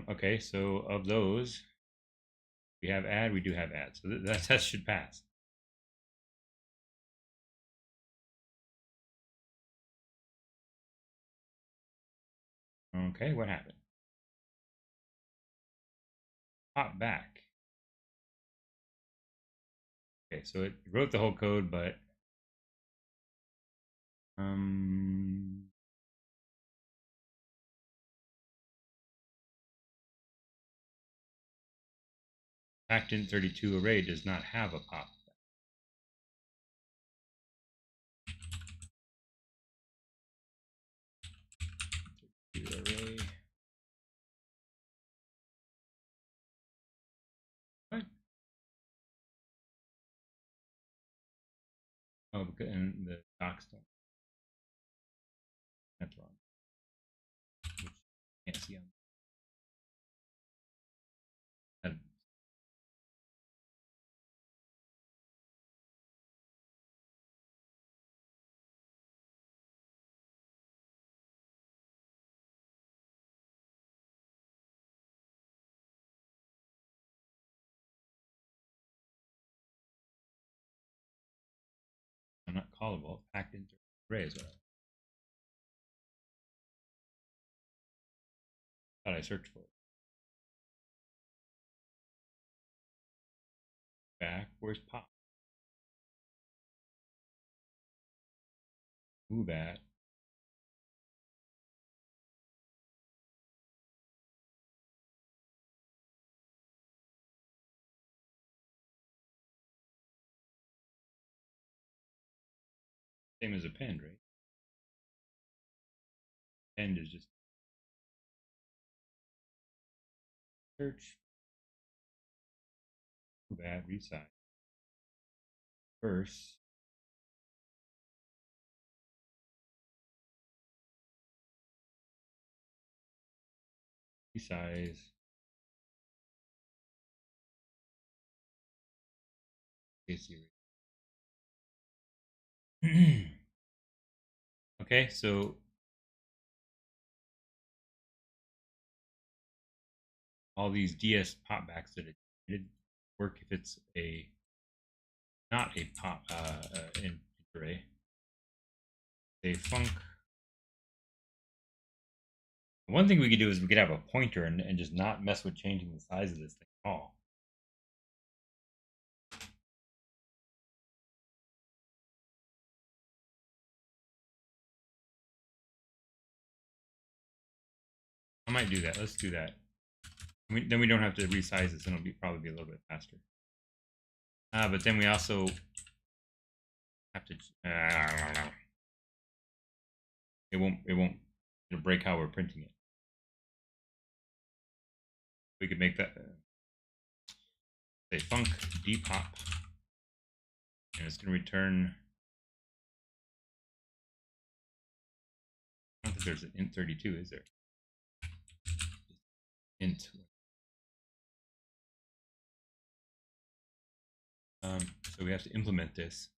okay, so of those, we have add, we do have add. So that test should pass. Okay, what happened? Pop back. Okay, so it wrote the whole code, but packed in 32 array does not have a pop. Array. What? Oh, and the docs don't. That's wrong. Which can't see on. That, I'm not callable. Packed into array is what I thought I searched for. Back. Where's pop? Move at. Same as append, right? Append is just search. Move at. Resize. First. Resize. Okay, so all these DS popbacks that it did work if it's a not a pop in array. A func. One thing we could do is we could have a pointer and just not mess with changing the size of this thing at all. I might do that. Let's do that. Then we don't have to resize this, and it'll probably be a little bit faster. But then we also have to. It won't. It'll break how we're printing it. We could make that say func dpop, and it's going to return. I don't think there's an int 32, is there? Int. So we have to implement this.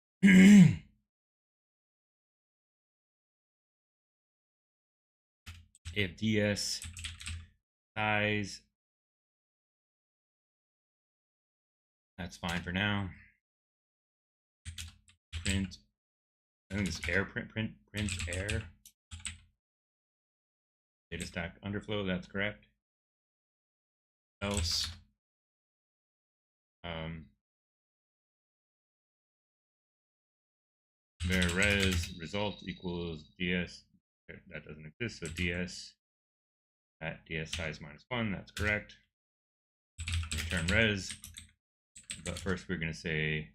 If ds size, that's fine for now. Print. I think it's air print air. Data stack underflow. That's correct. Else. Var res result equals ds. That doesn't exist, so ds at ds size -1. That's correct. Return res, but first we're going to say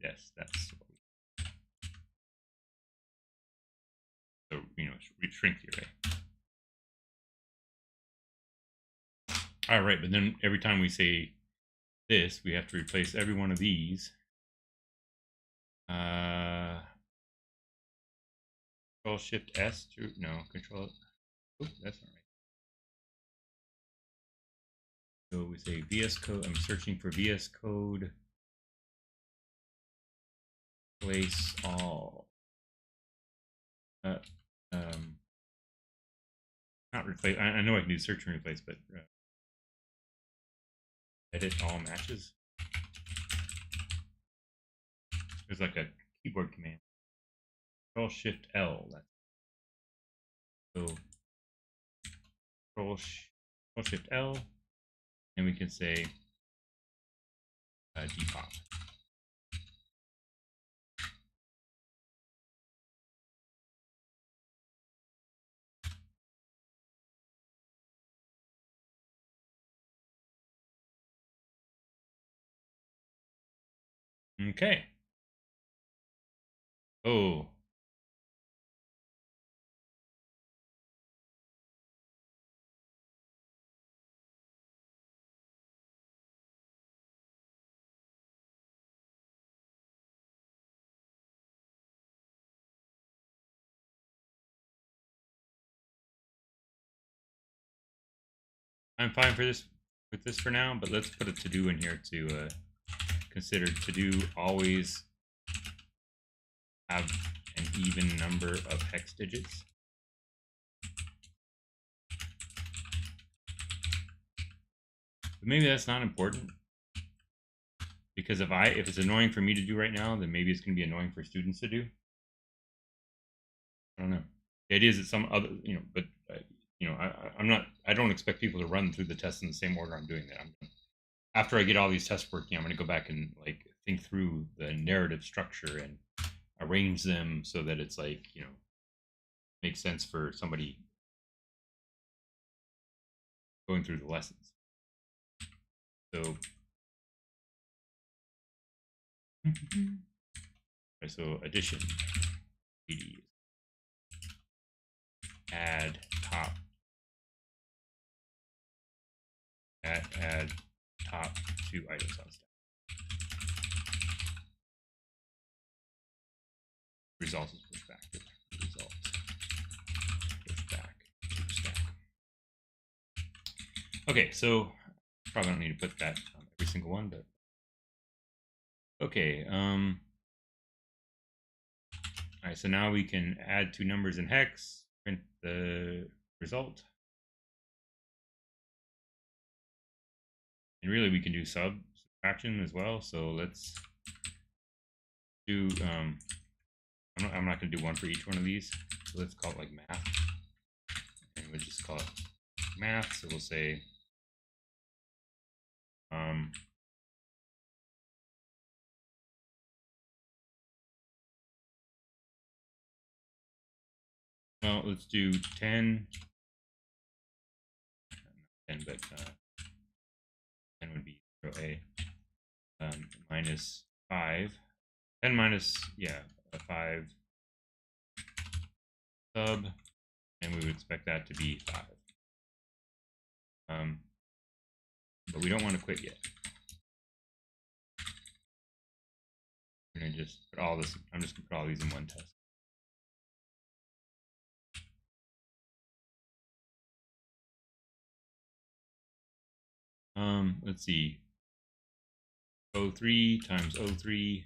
yes. That's what so we shrink the array. All right, but then every time we say this, we have to replace every one of these. Control Shift S to no control. Oh, that's not right. So we say VS Code. I'm searching for VS Code. Place all. Not replace. I know I can do search and replace, but edit all matches. There's like a keyboard command. Control Shift L. So Control Shift L, and we can say depop. Okay. Oh. I'm fine for this with this for now, but let's put a to do in here to consider. To do always have an even number of hex digits. But maybe that's not important, because if it's annoying for me to do right now, then maybe it's going to be annoying for students to do. I don't know. The idea is that some other, but I don't expect people to run through the tests in the same order I'm doing that. After I get all these tests working, I'm going to go back and like think through the narrative structure and arrange them so that it's like, makes sense for somebody going through the lessons. So addition, add top, add top 2 items on stack. Results is pushed back. Results pushed back to stack. Okay, so probably don't need to put that on every single one, but okay. All right, so now we can add 2 numbers in hex, print the result. And really we can do subtraction as well. So let's do, I'm not going to do one for each one of these. So let's call it like math. And we'll just call it math. So we'll say, well, let's do 10, but 10 would be 0A, minus 5. 10 minus, 5 sub, and we would expect that to be 5. But we don't want to quit yet. We're going to just put all this, I'm just going to put all these in one test. Let's see. O3 times O3.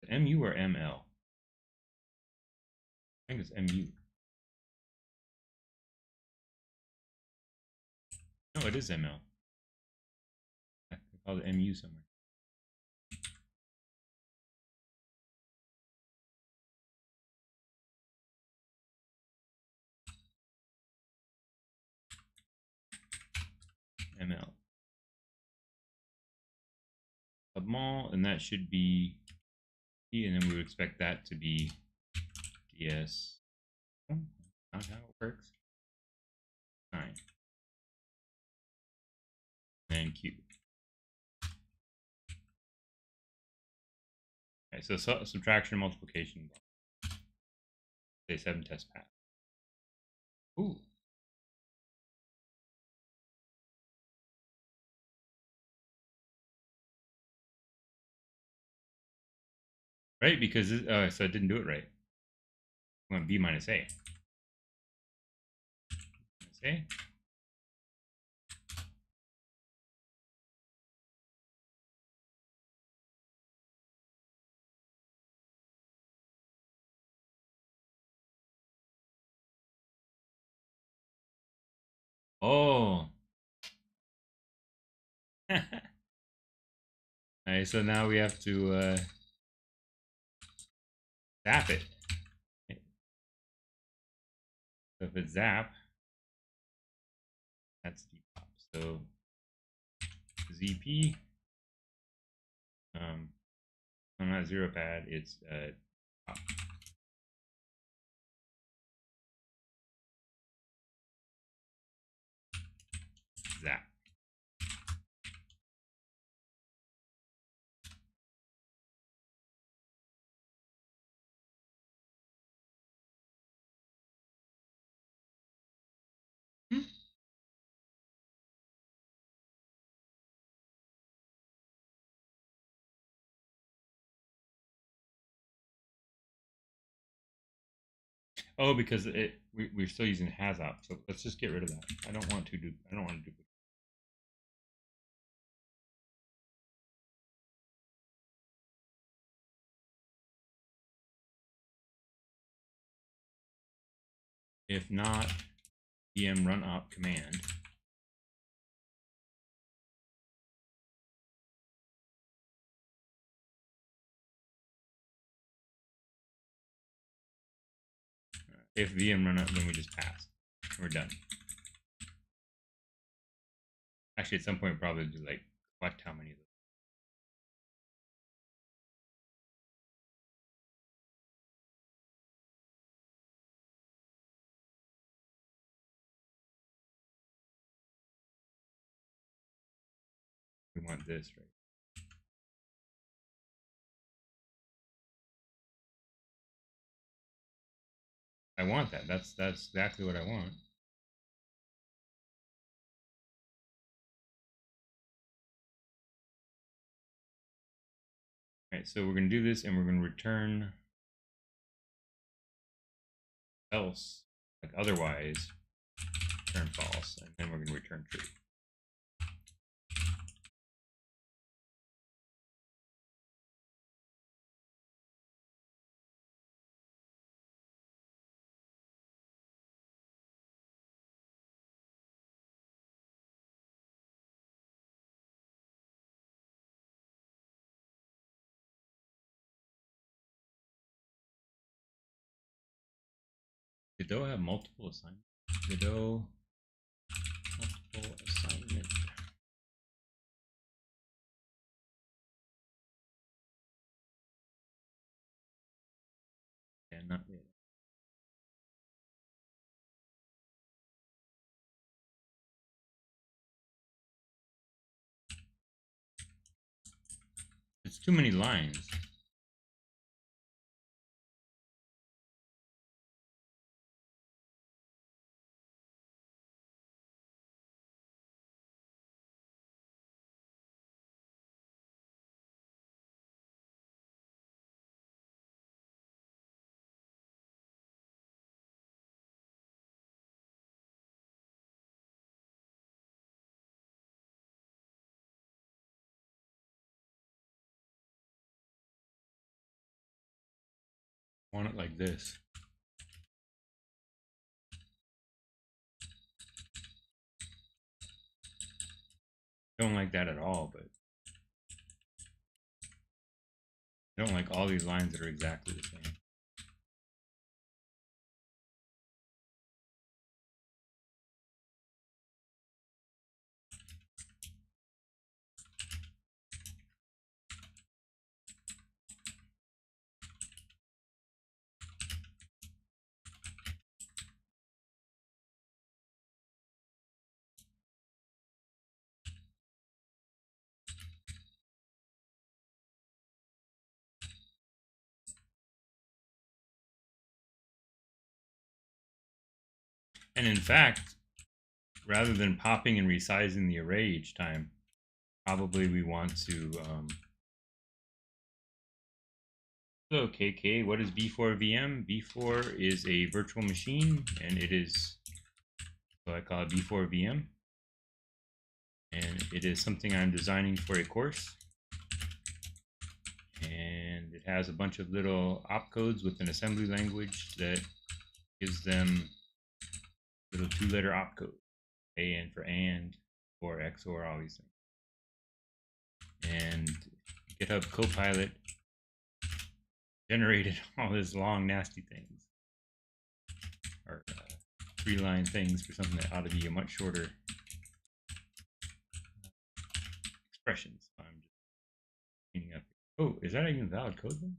MU or ML? I think it's MU. No, it is ML. I call it MU somewhere. ML. Submol, and that should be P, and then we would expect that to be DS. Oh, not how it works. 9. And Q. Okay, so subtraction, multiplication. Say 7 test pass. Ooh. Right, because so it didn't do it right. I went B minus A. Minus A. All right, so now we have to zap it. So if it's zap, that's depop. So ZP, no, not zero pad, it's pop. Zap. Hmm. Oh, because we're still using hasop, so let's just get rid of that. I don't want to duplicate. If not, vm run op command. If vm run up, then we just pass. We're done. Actually, at some point, probably do like collect how many of those. We want this, right? I want that. That's exactly what I want. All right, so we're going to do this, and we're going to return else, like otherwise, return false, and then we're going to return true. Godot have multiple assignments? Godot multiple assignment. Yeah, not really. It's too many lines. I want it like this. Don't like that at all, but I don't like all these lines that are exactly the same. And in fact, rather than popping and resizing the array each time, probably we want to hello KK, what is b4vm? b4 is a virtual machine, and it is, so I call it b4vm, and it is something I'm designing for a course, and it has a bunch of little opcodes with an assembly language that gives them little 2-letter opcode, and for XOR, all these things. And GitHub Copilot generated all these long, nasty things, or 3-line things for something that ought to be a much shorter expressions. So I'm just cleaning up. Oh, is that even valid code then?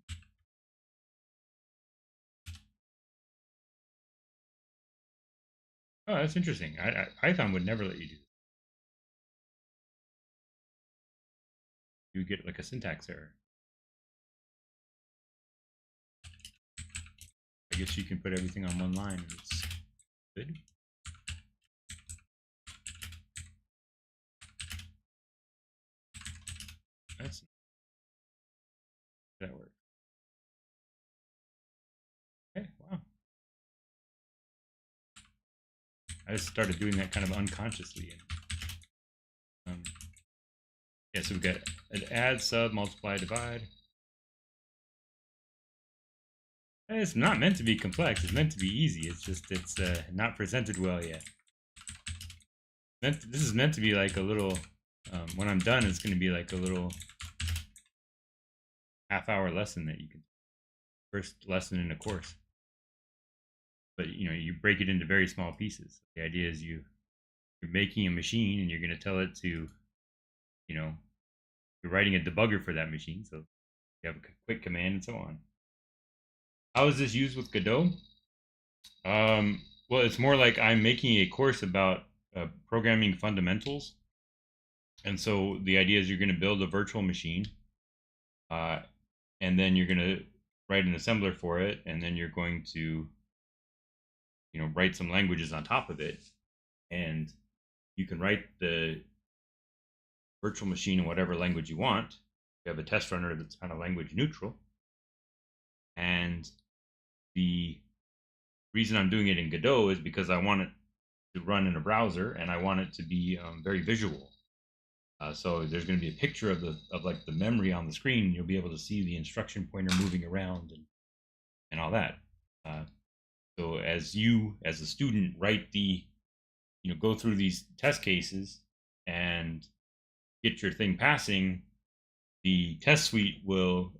Oh, that's interesting. Python would never let you do this. You would get like a syntax error. I guess you can put everything on one line and it's good. That's that works. Okay, wow. I just started doing that kind of unconsciously. And, yeah, so we've got an add, sub, multiply, divide. It's not meant to be complex. It's meant to be easy. It's just it's not presented well yet. This is meant to be like a little. When I'm done, it's going to be like a little half-hour lesson that you can first lesson in a course. But you break it into very small pieces. The idea is you're making a machine and you're going to tell it to, you're writing a debugger for that machine. So you have a quick command and so on. How is this used with Godot? Well, it's more like I'm making a course about programming fundamentals. And so the idea is you're going to build a virtual machine, and then you're going to write an assembler for it, and then you're going to, write some languages on top of it, and you can write the virtual machine in whatever language you want. You have a test runner that's kind of language neutral, and the reason I'm doing it in Godot is because I want it to run in a browser, and I want it to be very visual. So there's going to be a picture of like the memory on the screen. You'll be able to see the instruction pointer moving around and all that. So as you, as a student, write go through these test cases and get your thing passing, the test suite will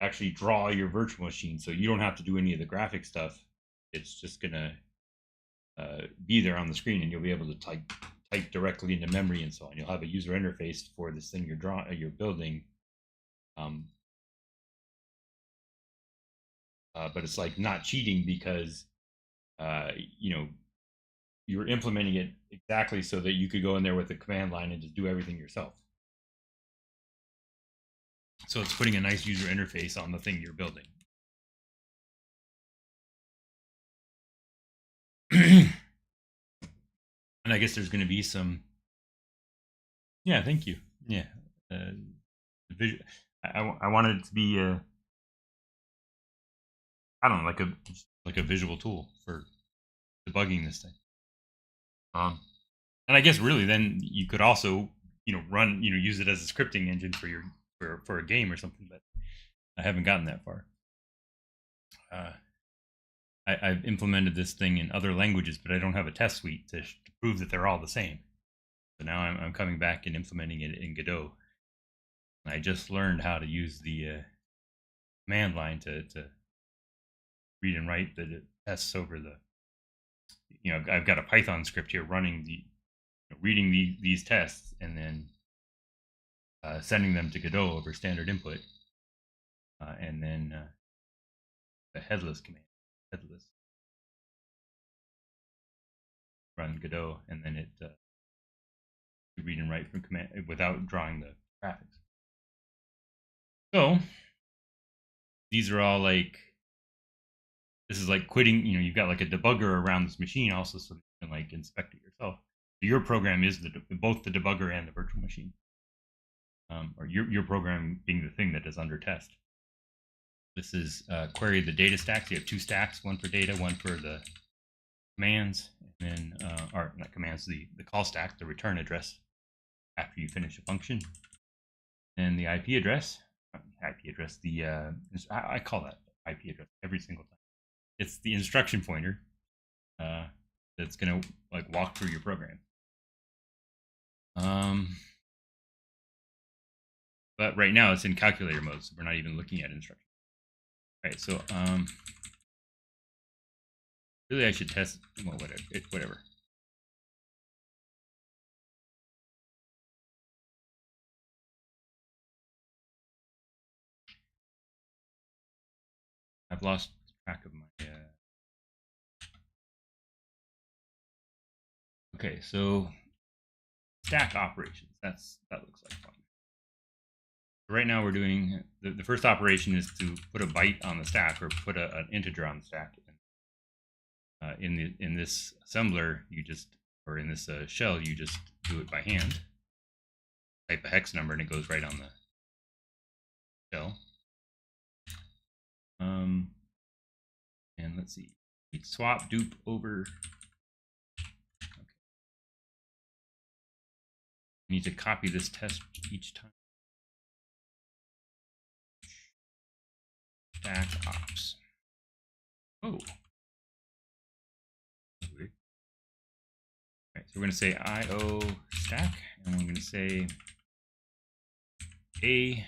actually draw your virtual machine. So you don't have to do any of the graphic stuff. It's just going to be there on the screen, and you'll be able to type directly into memory and so on. You'll have a user interface for this thing you're building. But it's like not cheating because you're implementing it exactly so that you could go in there with a command line and just do everything yourself. So it's putting a nice user interface on the thing you're building. And I guess there's going to be some. Yeah, thank you. Yeah, I wanted it to be I don't know, like a visual tool for debugging this thing. And I guess really then you could also run use it as a scripting engine for a game or something, but I haven't gotten that far. I've implemented this thing in other languages, but I don't have a test suite to prove that they're all the same. So now I'm coming back and implementing it in Godot. And I just learned how to use the command line to read and write the tests over the. I've got a Python script here running reading these tests and then sending them to Godot over standard input, and then the headless command, run Godot, and then it read and write from command without drawing the graphics. So these are all like, this is like quitting. You've got like a debugger around this machine also, so you can like inspect it yourself. Your program is both the debugger and the virtual machine, or your program being the thing that is under test. This is query the data stacks. You have 2 stacks, one for data, one for the commands, and then, or not commands, the call stack, the return address after you finish a function, and the IP address. I call that IP address every single time. It's the instruction pointer that's going to like walk through your program. but right now it's in calculator mode, so we're not even looking at instructions. All right, so really I should test, well, whatever. I've lost track of my okay, so stack operations. That looks like fun. Right now we're doing the first operation is to put a byte on the stack, or put an integer on the stack. In this assembler, you just, or in this shell, you just do it by hand. Type a hex number and it goes right on the shell. And let's see, we swap dupe over. Okay. We need to copy this test each time. Stack ops. Oh. Weird. All right, so we're going to say IO stack, and we're going to say a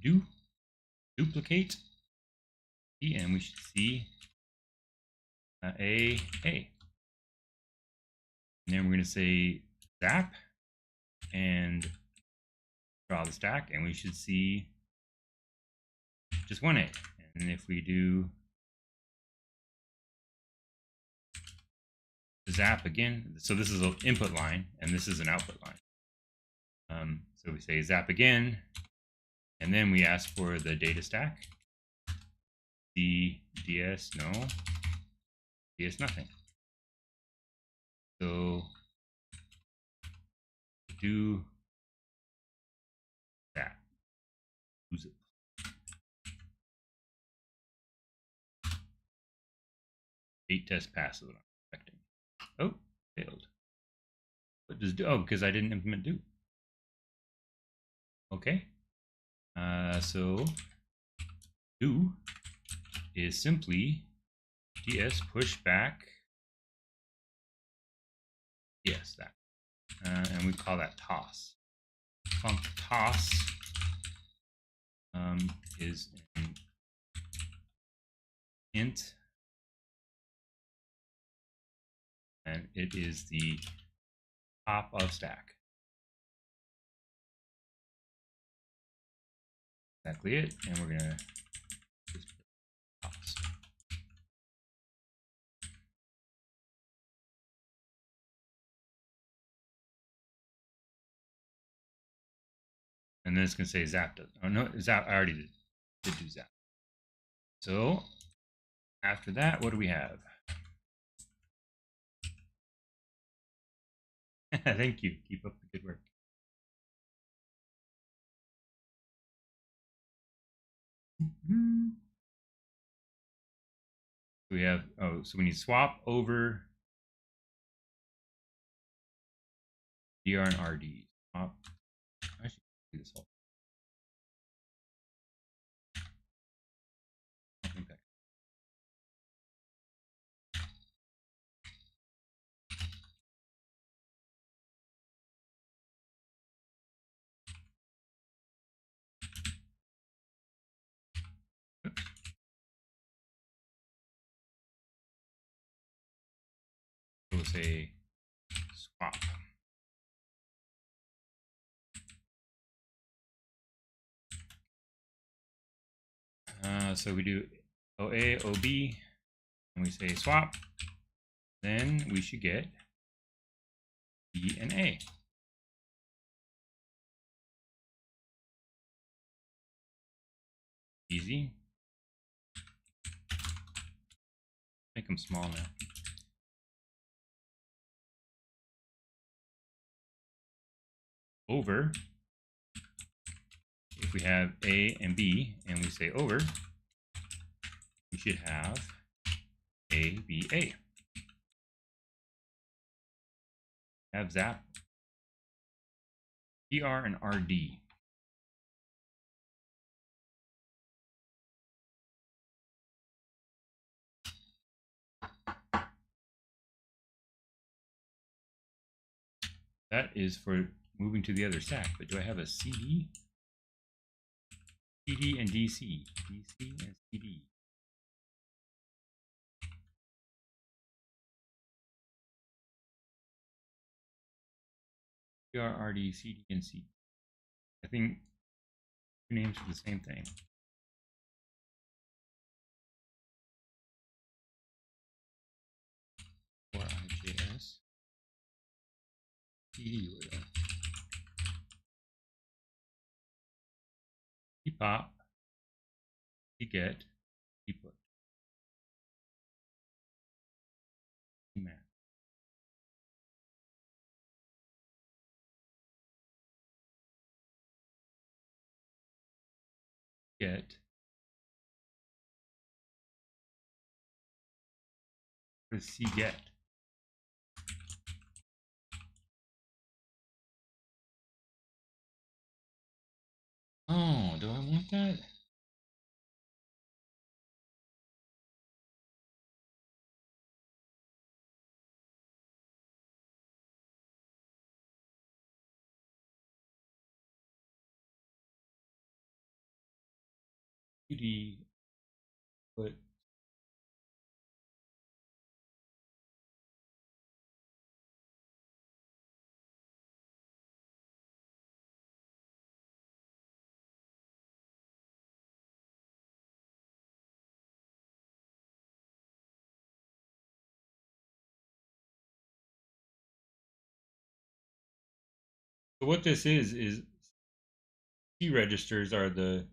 do duplicate, and we should see a. And then we're going to say zap and draw the stack, and we should see just one A. And if we do zap again, so this is an input line and this is an output line. So we say zap again, and then we ask for the data stack. DS, no. DS, nothing. So do that. Use it. Eight test pass is what I'm expecting. Oh, failed. What does do? Oh, because I didn't implement do. Okay. So do is simply ds push back. Yes, that. And we call that toss. Func toss is an int, and it is the top of stack. Exactly it, and we're gonna just toss. And then it's gonna say zap does. Oh no, zap, I already did do zap. So after that, what do we have? Thank you. Keep up the good work. We have, oh, so we need swap over dr and rd. Swap. I should do this all. We'll say swap. So we do OA, OB, and we say swap. Then we should get B and A. Easy. Make them small now. Over, if we have A and B and we say over, we should have A, B, A. Have zap, dr and rd. That is for moving to the other stack, but do I have a CD? CD and DC. DC and CD. BRRD, CD, and CD. I think two names for the same thing. Or IJS. CD with a pop, get, put. Get. What does C get? Oh, do I want that? CD put. So what this is C registers are the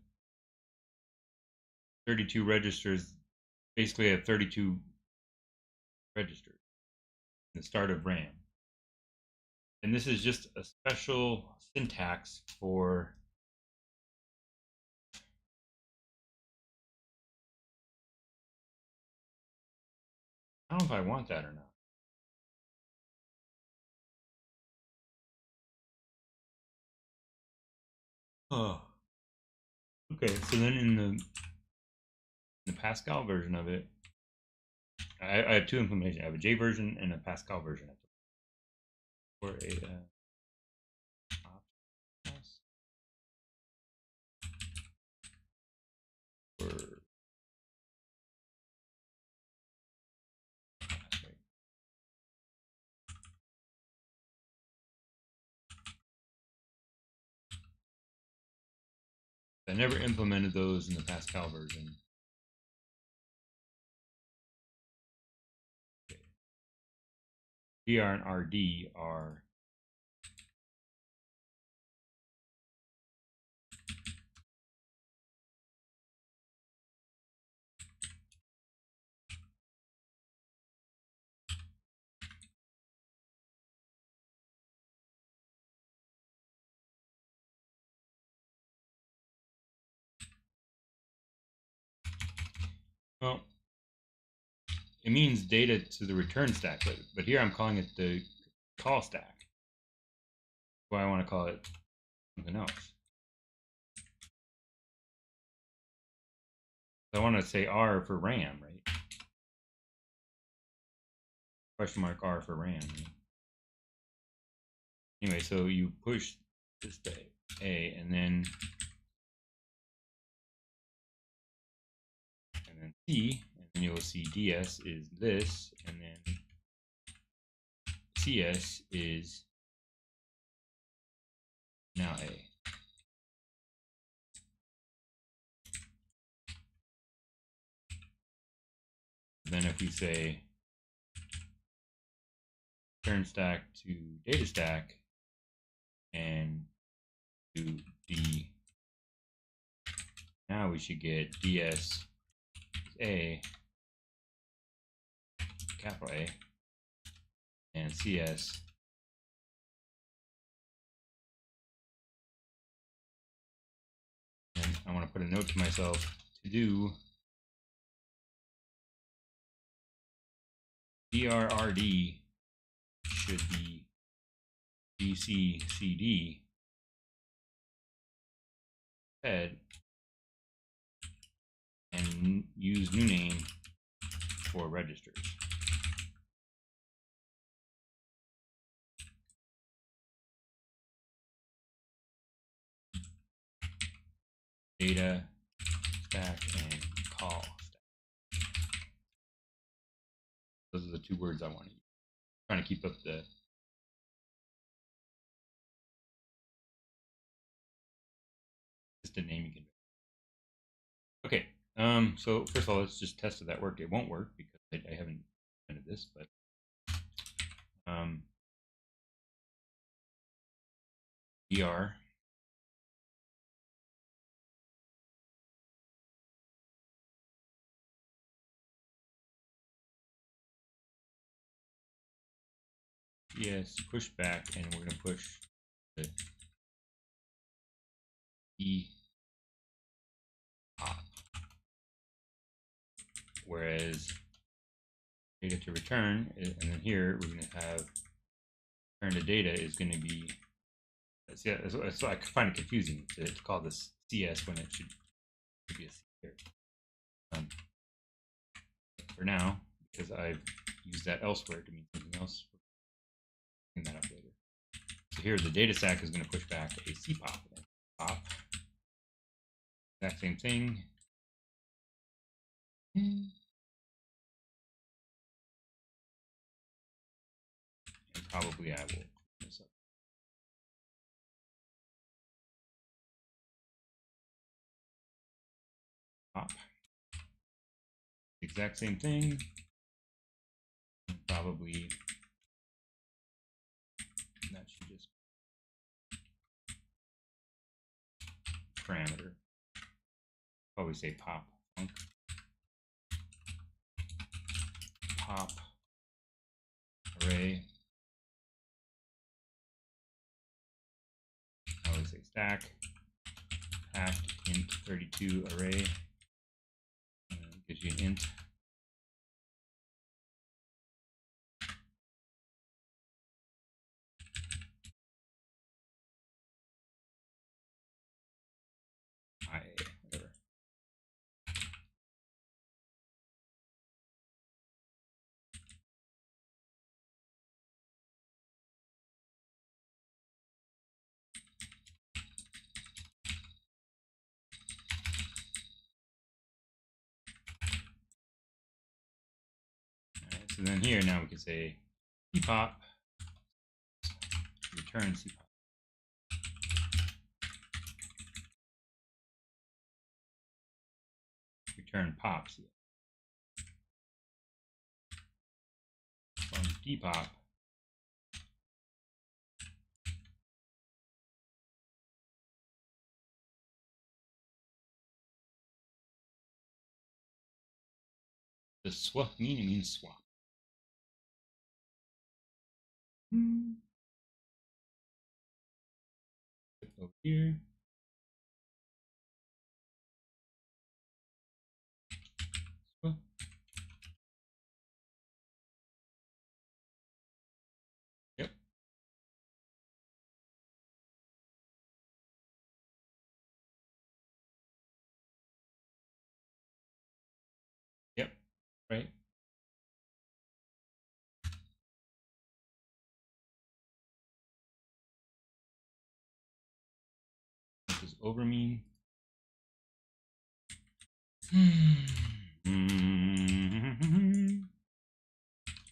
32 registers. Basically, have 32 registers in the start of RAM. And this is just a special syntax for I don't know if I want that or not. Oh. Okay, so then in the Pascal version of it, I have two implementations. I have a J version and a Pascal version. For a for I never implemented those in the Pascal version. Okay. BR and RD are well, it means data to the return stack, but here I'm calling it the call stack. Why I want to call it something else. I want to say R for RAM, right? Question mark R for RAM. Anyway, so you push this to A, and then C, and then you'll see DS is this, and then CS is now A. Then if we say turn stack to data stack and to D, now we should get DS A, capital A, and CS and I want to put a note to myself to do BRRD should be DCCD head and use new name for registers. data stack and call stack. Those are the two words I want to use. I'm trying to keep up the just a name you can. Okay. So first of all, let's just test if that worked. It won't work because I haven't implemented this, but dr yes push back, and we're going to push the e pop, whereas data to return, and then here we're going to have return to data is going to be, yeah, so I find it confusing to call this CS when it should be a C here. For now, because I've used that elsewhere to mean something else, clean that up later. So here the data stack is going to push back a C pop. Pop. Exact same thing. And probably I will clean this up. Pop. Exact same thing. And probably that should just parameter. Probably say pop func pop array. I always say stack packed int 32 array. Gives you an int. Whatever. So then here now we can say cpop return cpop. Return pops. From dpop the swap means swap. Over here. Swap. Yep. Yep. Right. What does over mean?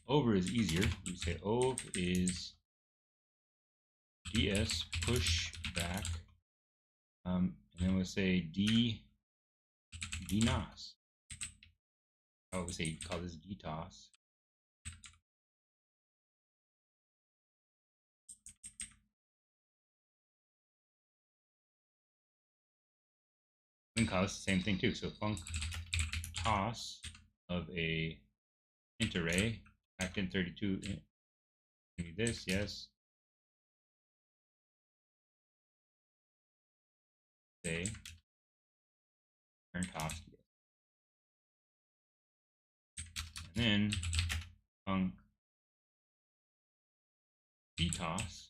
Over is easier. We say ov is ds push back, and then we'll say dnos. Oh, we say call this dtos. And call this the same thing too. So func toss of a int array back in 32. Maybe this, yes. Say turn toss. And then func dtos.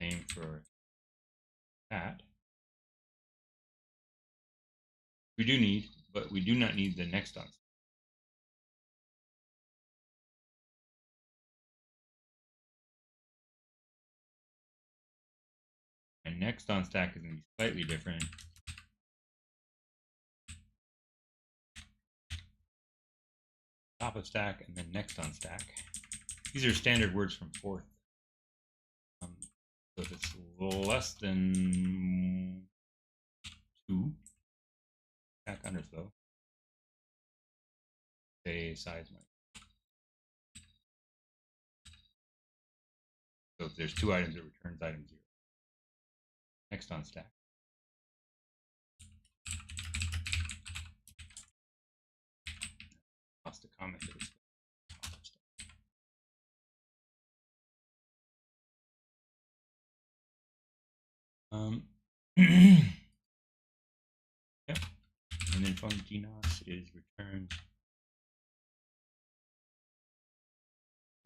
Same for that. We do need, but we do not need the next on. And next on stack is going to be slightly different. Top of stack and then next on stack. These are standard words from fourth. So if it's less than 2, stack underflow, say size might. So if there's 2 items, it returns item 0. Next on stack. Lost a comment that it's top of stack. Yep. And then from gnos is returned.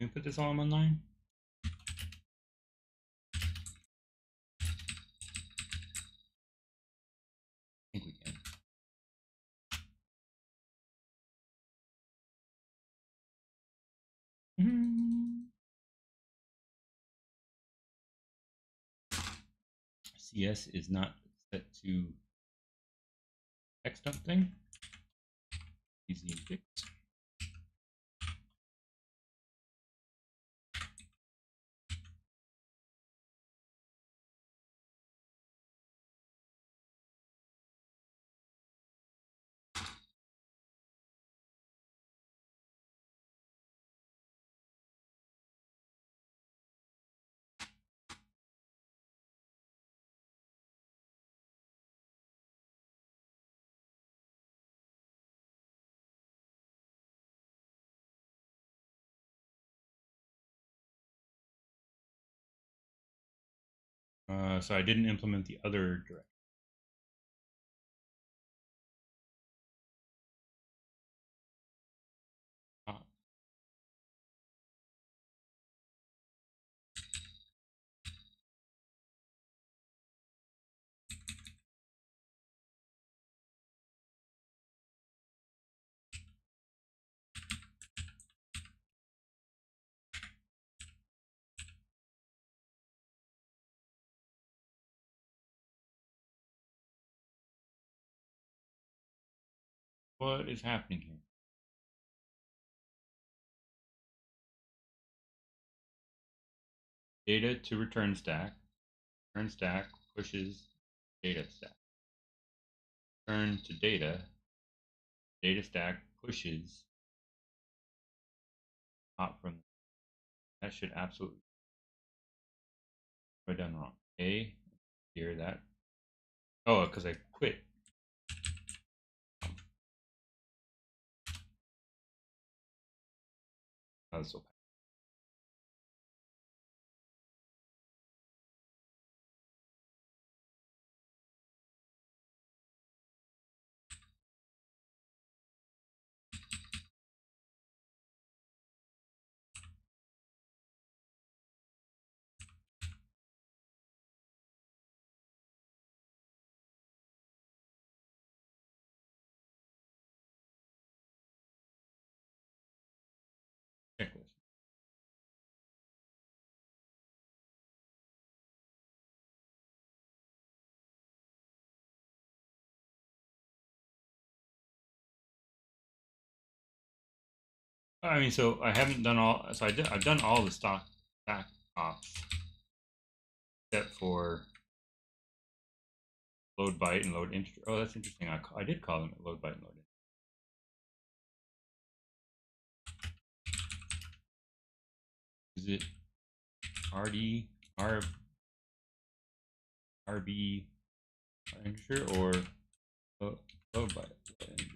Can we put this all in one line? I think we can. CS is not set to text something. Easy and fix. So I didn't implement the other direction. What is happening here? Data to return stack pushes data stack. Return to data stack pushes top from. That should absolutely. What have I done wrong? A, here that. Oh, because I quit. That was so bad. Checklist. I mean, so I haven't done all. So I've done all the stack ops, except for load byte and load integer. Oh, that's interesting. I did call them load byte and load integer. Is it RD, RB integer or load byte integer?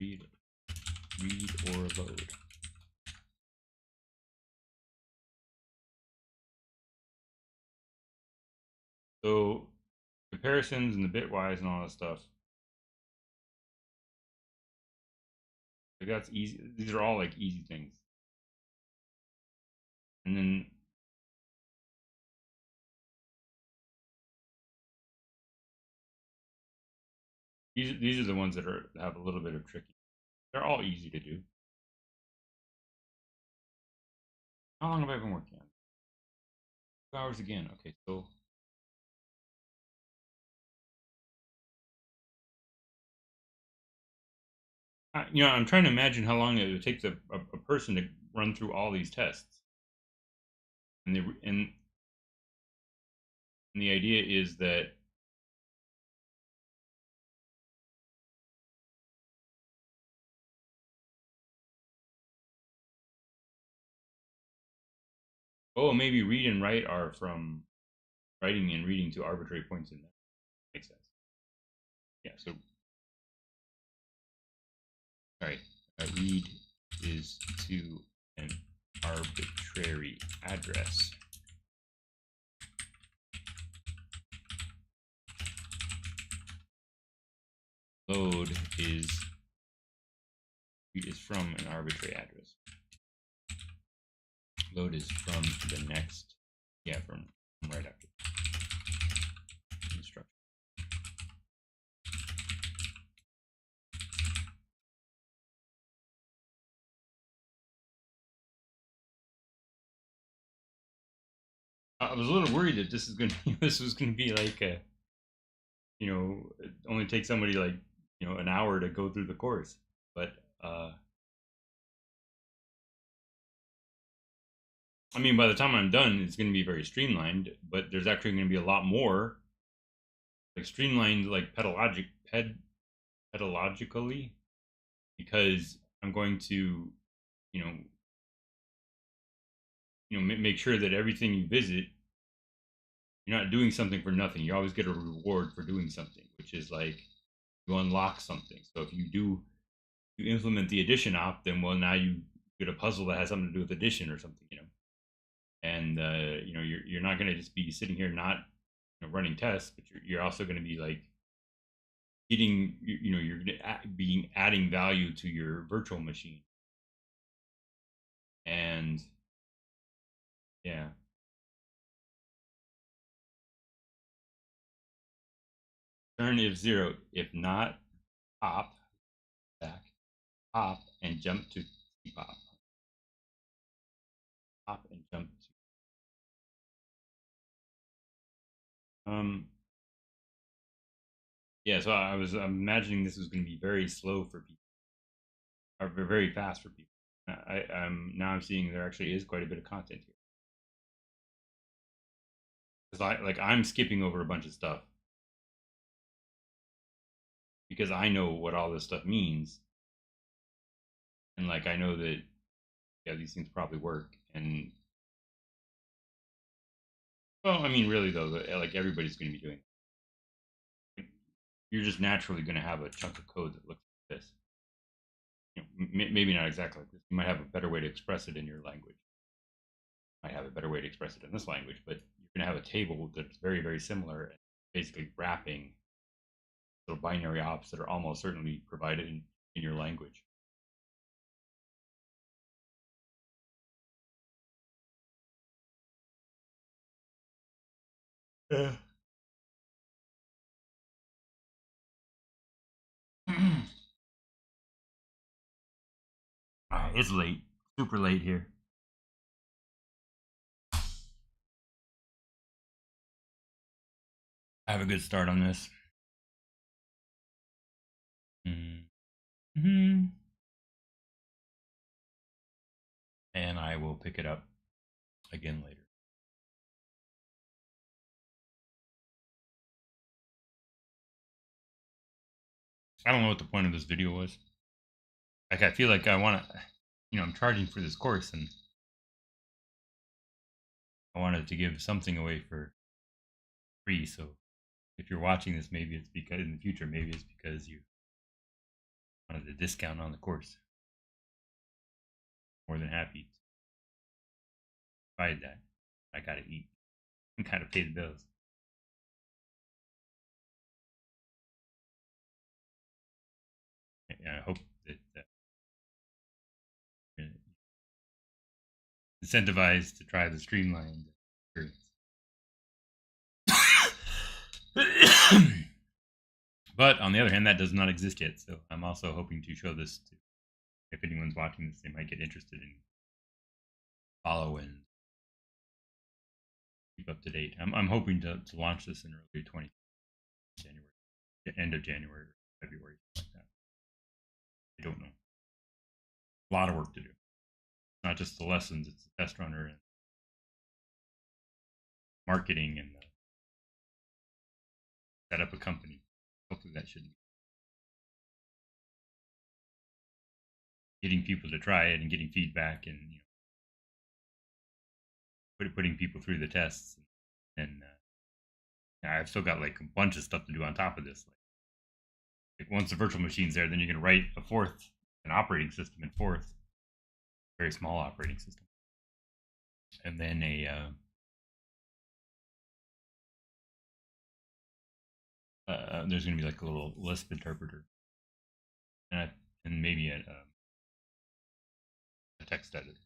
Read or load. So comparisons and the bitwise and all that stuff. Like that's easy. These are all like easy things. And then these are the ones that have a little bit of tricky. They're all easy to do. How long have I been working on it? 2 hours again. Okay, so I'm trying to imagine how long it would take a person to run through all these tests, and the idea is that maybe read and write are from writing and reading to arbitrary points in there. Makes sense. Yeah. So all right, read is to an arbitrary address. Load is from an arbitrary address. Load is from the next, from right after instruction. I was a little worried that this was gonna be like it only takes somebody like an hour to go through the course, but I mean, by the time I'm done, it's going to be very streamlined, but there's actually going to be a lot more like streamlined, like pedagogically, because I'm going to, you know, make sure that everything you visit, you're not doing something for nothing. You always get a reward for doing something, which is like you unlock something. So if you implement the addition op, then now you get a puzzle that has something to do with addition or something, and you're not going to just be sitting here not running tests, but you're also going to be like getting you're being adding value to your virtual machine. And yeah, turn if 0, if not pop back, pop and jump to pop, pop and jump to yeah. So I'm imagining this was going to be very slow for people, or very fast for people. Now I'm seeing there actually is quite a bit of content here, because I'm skipping over a bunch of stuff because I know what all this stuff means, and like I know that these things probably work. And well, I mean, really though, like everybody's going to be doing it. You're just naturally going to have a chunk of code that looks like this. Maybe not exactly like this. You might have a better way to express it in your language. You might have a better way to express it in this language, but you're going to have a table that's very, very similar, and basically wrapping little binary ops that are almost certainly provided in your language. Yeah. It's late, super late here. I have a good start on this. Mm-hmm. And I will pick it up again later. I don't know what the point of this video was. Like, I feel like I want to, I'm charging for this course, and I wanted to give something away for free. So if you're watching this, maybe it's because in the future, maybe it's because you wanted a discount on the course. More than happy to provide that. I gotta eat and kind of pay the bills. I hope that incentivized to try the streamlined experience. But on the other hand, that does not exist yet. So I'm also hoping to show this to, if anyone's watching this, they might get interested in follow and keep up to date. I'm hoping to launch this in early January, end of January or February, something like that. I don't know. A lot of work to do. Not just the lessons; it's the test runner and marketing and set up a company. Hopefully, that shouldn't be getting people to try it and getting feedback and putting people through the tests. And I've still got like a bunch of stuff to do on top of this. Like once the virtual machine's there, then you're going to write an operating system in fourth, very small operating system, and then there's going to be like a little Lisp interpreter, and maybe a text editor,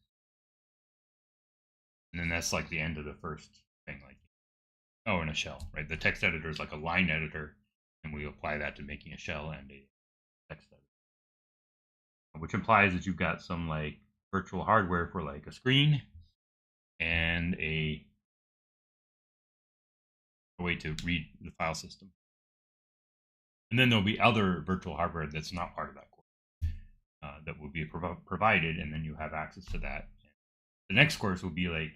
and then that's like the end of the first thing. Like, oh, and a shell, right? The text editor is like a line editor, and we apply that to making a shell and a text editor, which implies that you've got some like virtual hardware for like a screen and a way to read the file system. And then there'll be other virtual hardware that's not part of that course that will be provided, and then you have access to that. The next course will be like,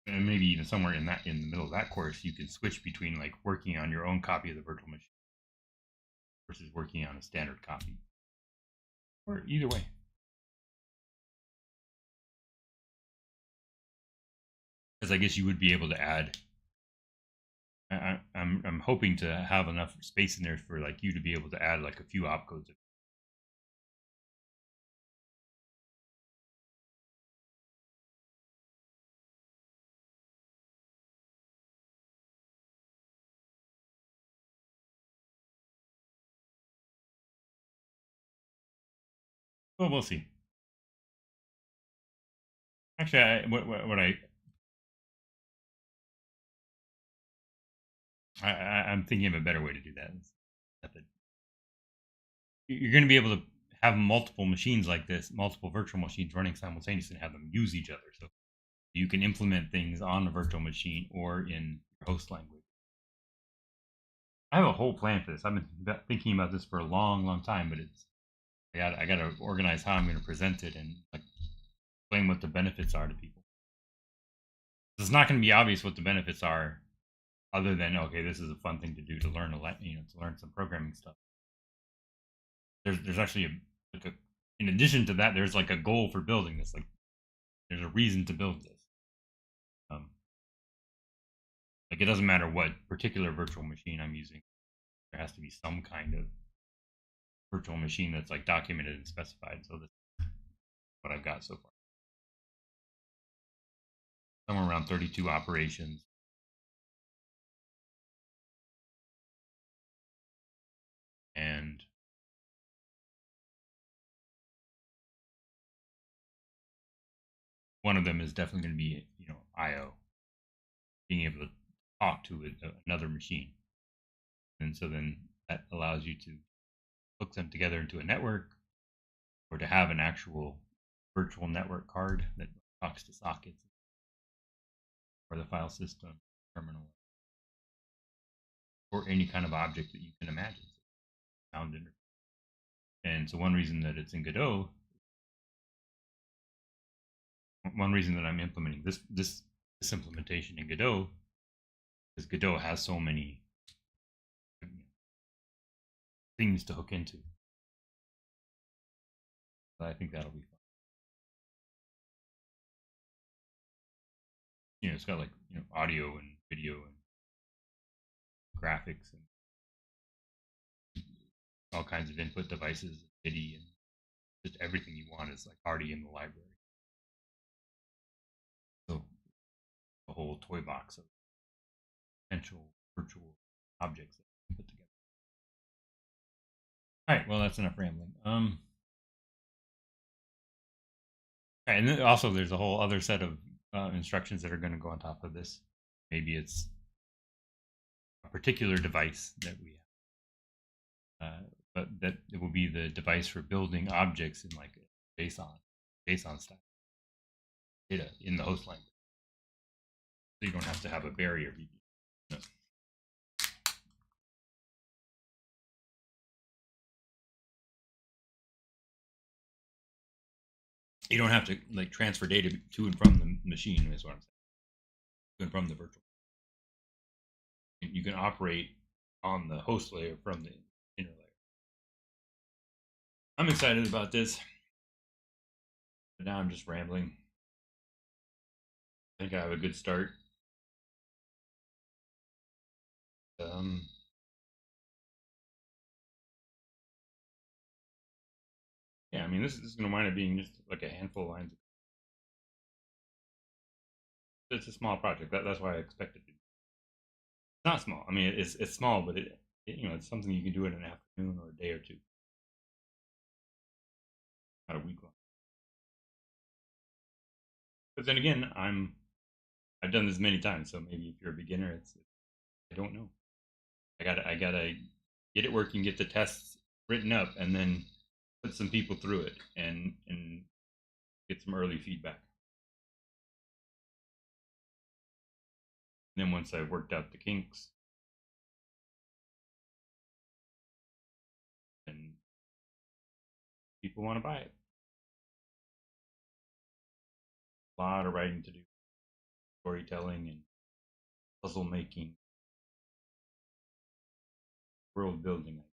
and maybe even somewhere in the middle of that course, you can switch between like working on your own copy of the virtual machine versus working on a standard copy, or either way. Because I guess you would be able to add. I'm hoping to have enough space in there for like you to be able to add like a few opcodes. Well, we'll see. Actually, I'm thinking of a better way to do that. You're going to be able to have multiple machines like this, multiple virtual machines running simultaneously, and have them use each other. So you can implement things on a virtual machine or in your host language. I have a whole plan for this. I've been thinking about this for a long, long time, but I got to organize how I'm going to present it and like explain what the benefits are to people. It's not going to be obvious what the benefits are, other than okay, this is a fun thing to do to learn to learn some programming stuff. There's actually in addition to that, there's like a goal for building this. Like there's a reason to build this. Like it doesn't matter what particular virtual machine I'm using. There has to be some kind of virtual machine that's like documented and specified. So that's what I've got so far. Somewhere around 32 operations. And one of them is definitely going to be, I/O, being able to talk to another machine. And so then that allows you to hook them together into a network, or to have an actual virtual network card that talks to sockets or the file system terminal, or any kind of object that you can imagine. Sound interface. And so one reason that it's in Godot, one reason that I'm implementing this implementation in Godot, is Godot has so many things to hook into. So I think that'll be fun. It's got like audio and video and graphics and all kinds of input devices, MIDI, and just everything you want is like already in the library. So a whole toy box of potential virtual objects that you can put together. All right, well that's enough rambling. And then also there's a whole other set of instructions that are going to go on top of this. Maybe it's a particular device that we have, but that it will be the device for building objects in like JSON. JSON style data in the host language, so you don't have to have a barrier between. No. You don't have to like transfer data to and from the machine. Is what I'm saying. To and from the virtual. You can operate on the host layer from the inner layer. I'm excited about this. But now I'm just rambling. I think I have a good start. Yeah, I mean, this is going to wind up being just like a handful of lines. It's a small project. That's why I expected it. It's not small. I mean, it's small, but it's something you can do in an afternoon or a day or two, not a week long. But then again, I've done this many times, so maybe if you're a beginner, I don't know. I gotta get it working, get the tests written up, and then put some people through it and get some early feedback. And then once I've worked out the kinks, and people want to buy it. A lot of writing to do, storytelling and puzzle making, world building.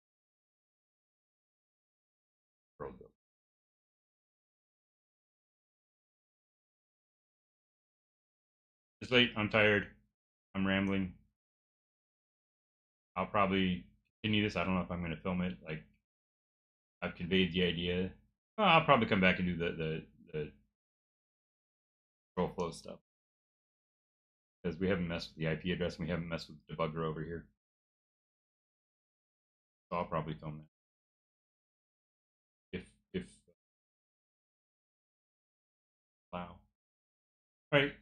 World building. It's late. I'm tired. I'm rambling. I'll probably continue this. I don't know if I'm going to film it. Like I've conveyed the idea. I'll probably come back and do the control flow stuff because we haven't messed with the IP address and we haven't messed with the debugger over here. So I'll probably film that if wow. All right.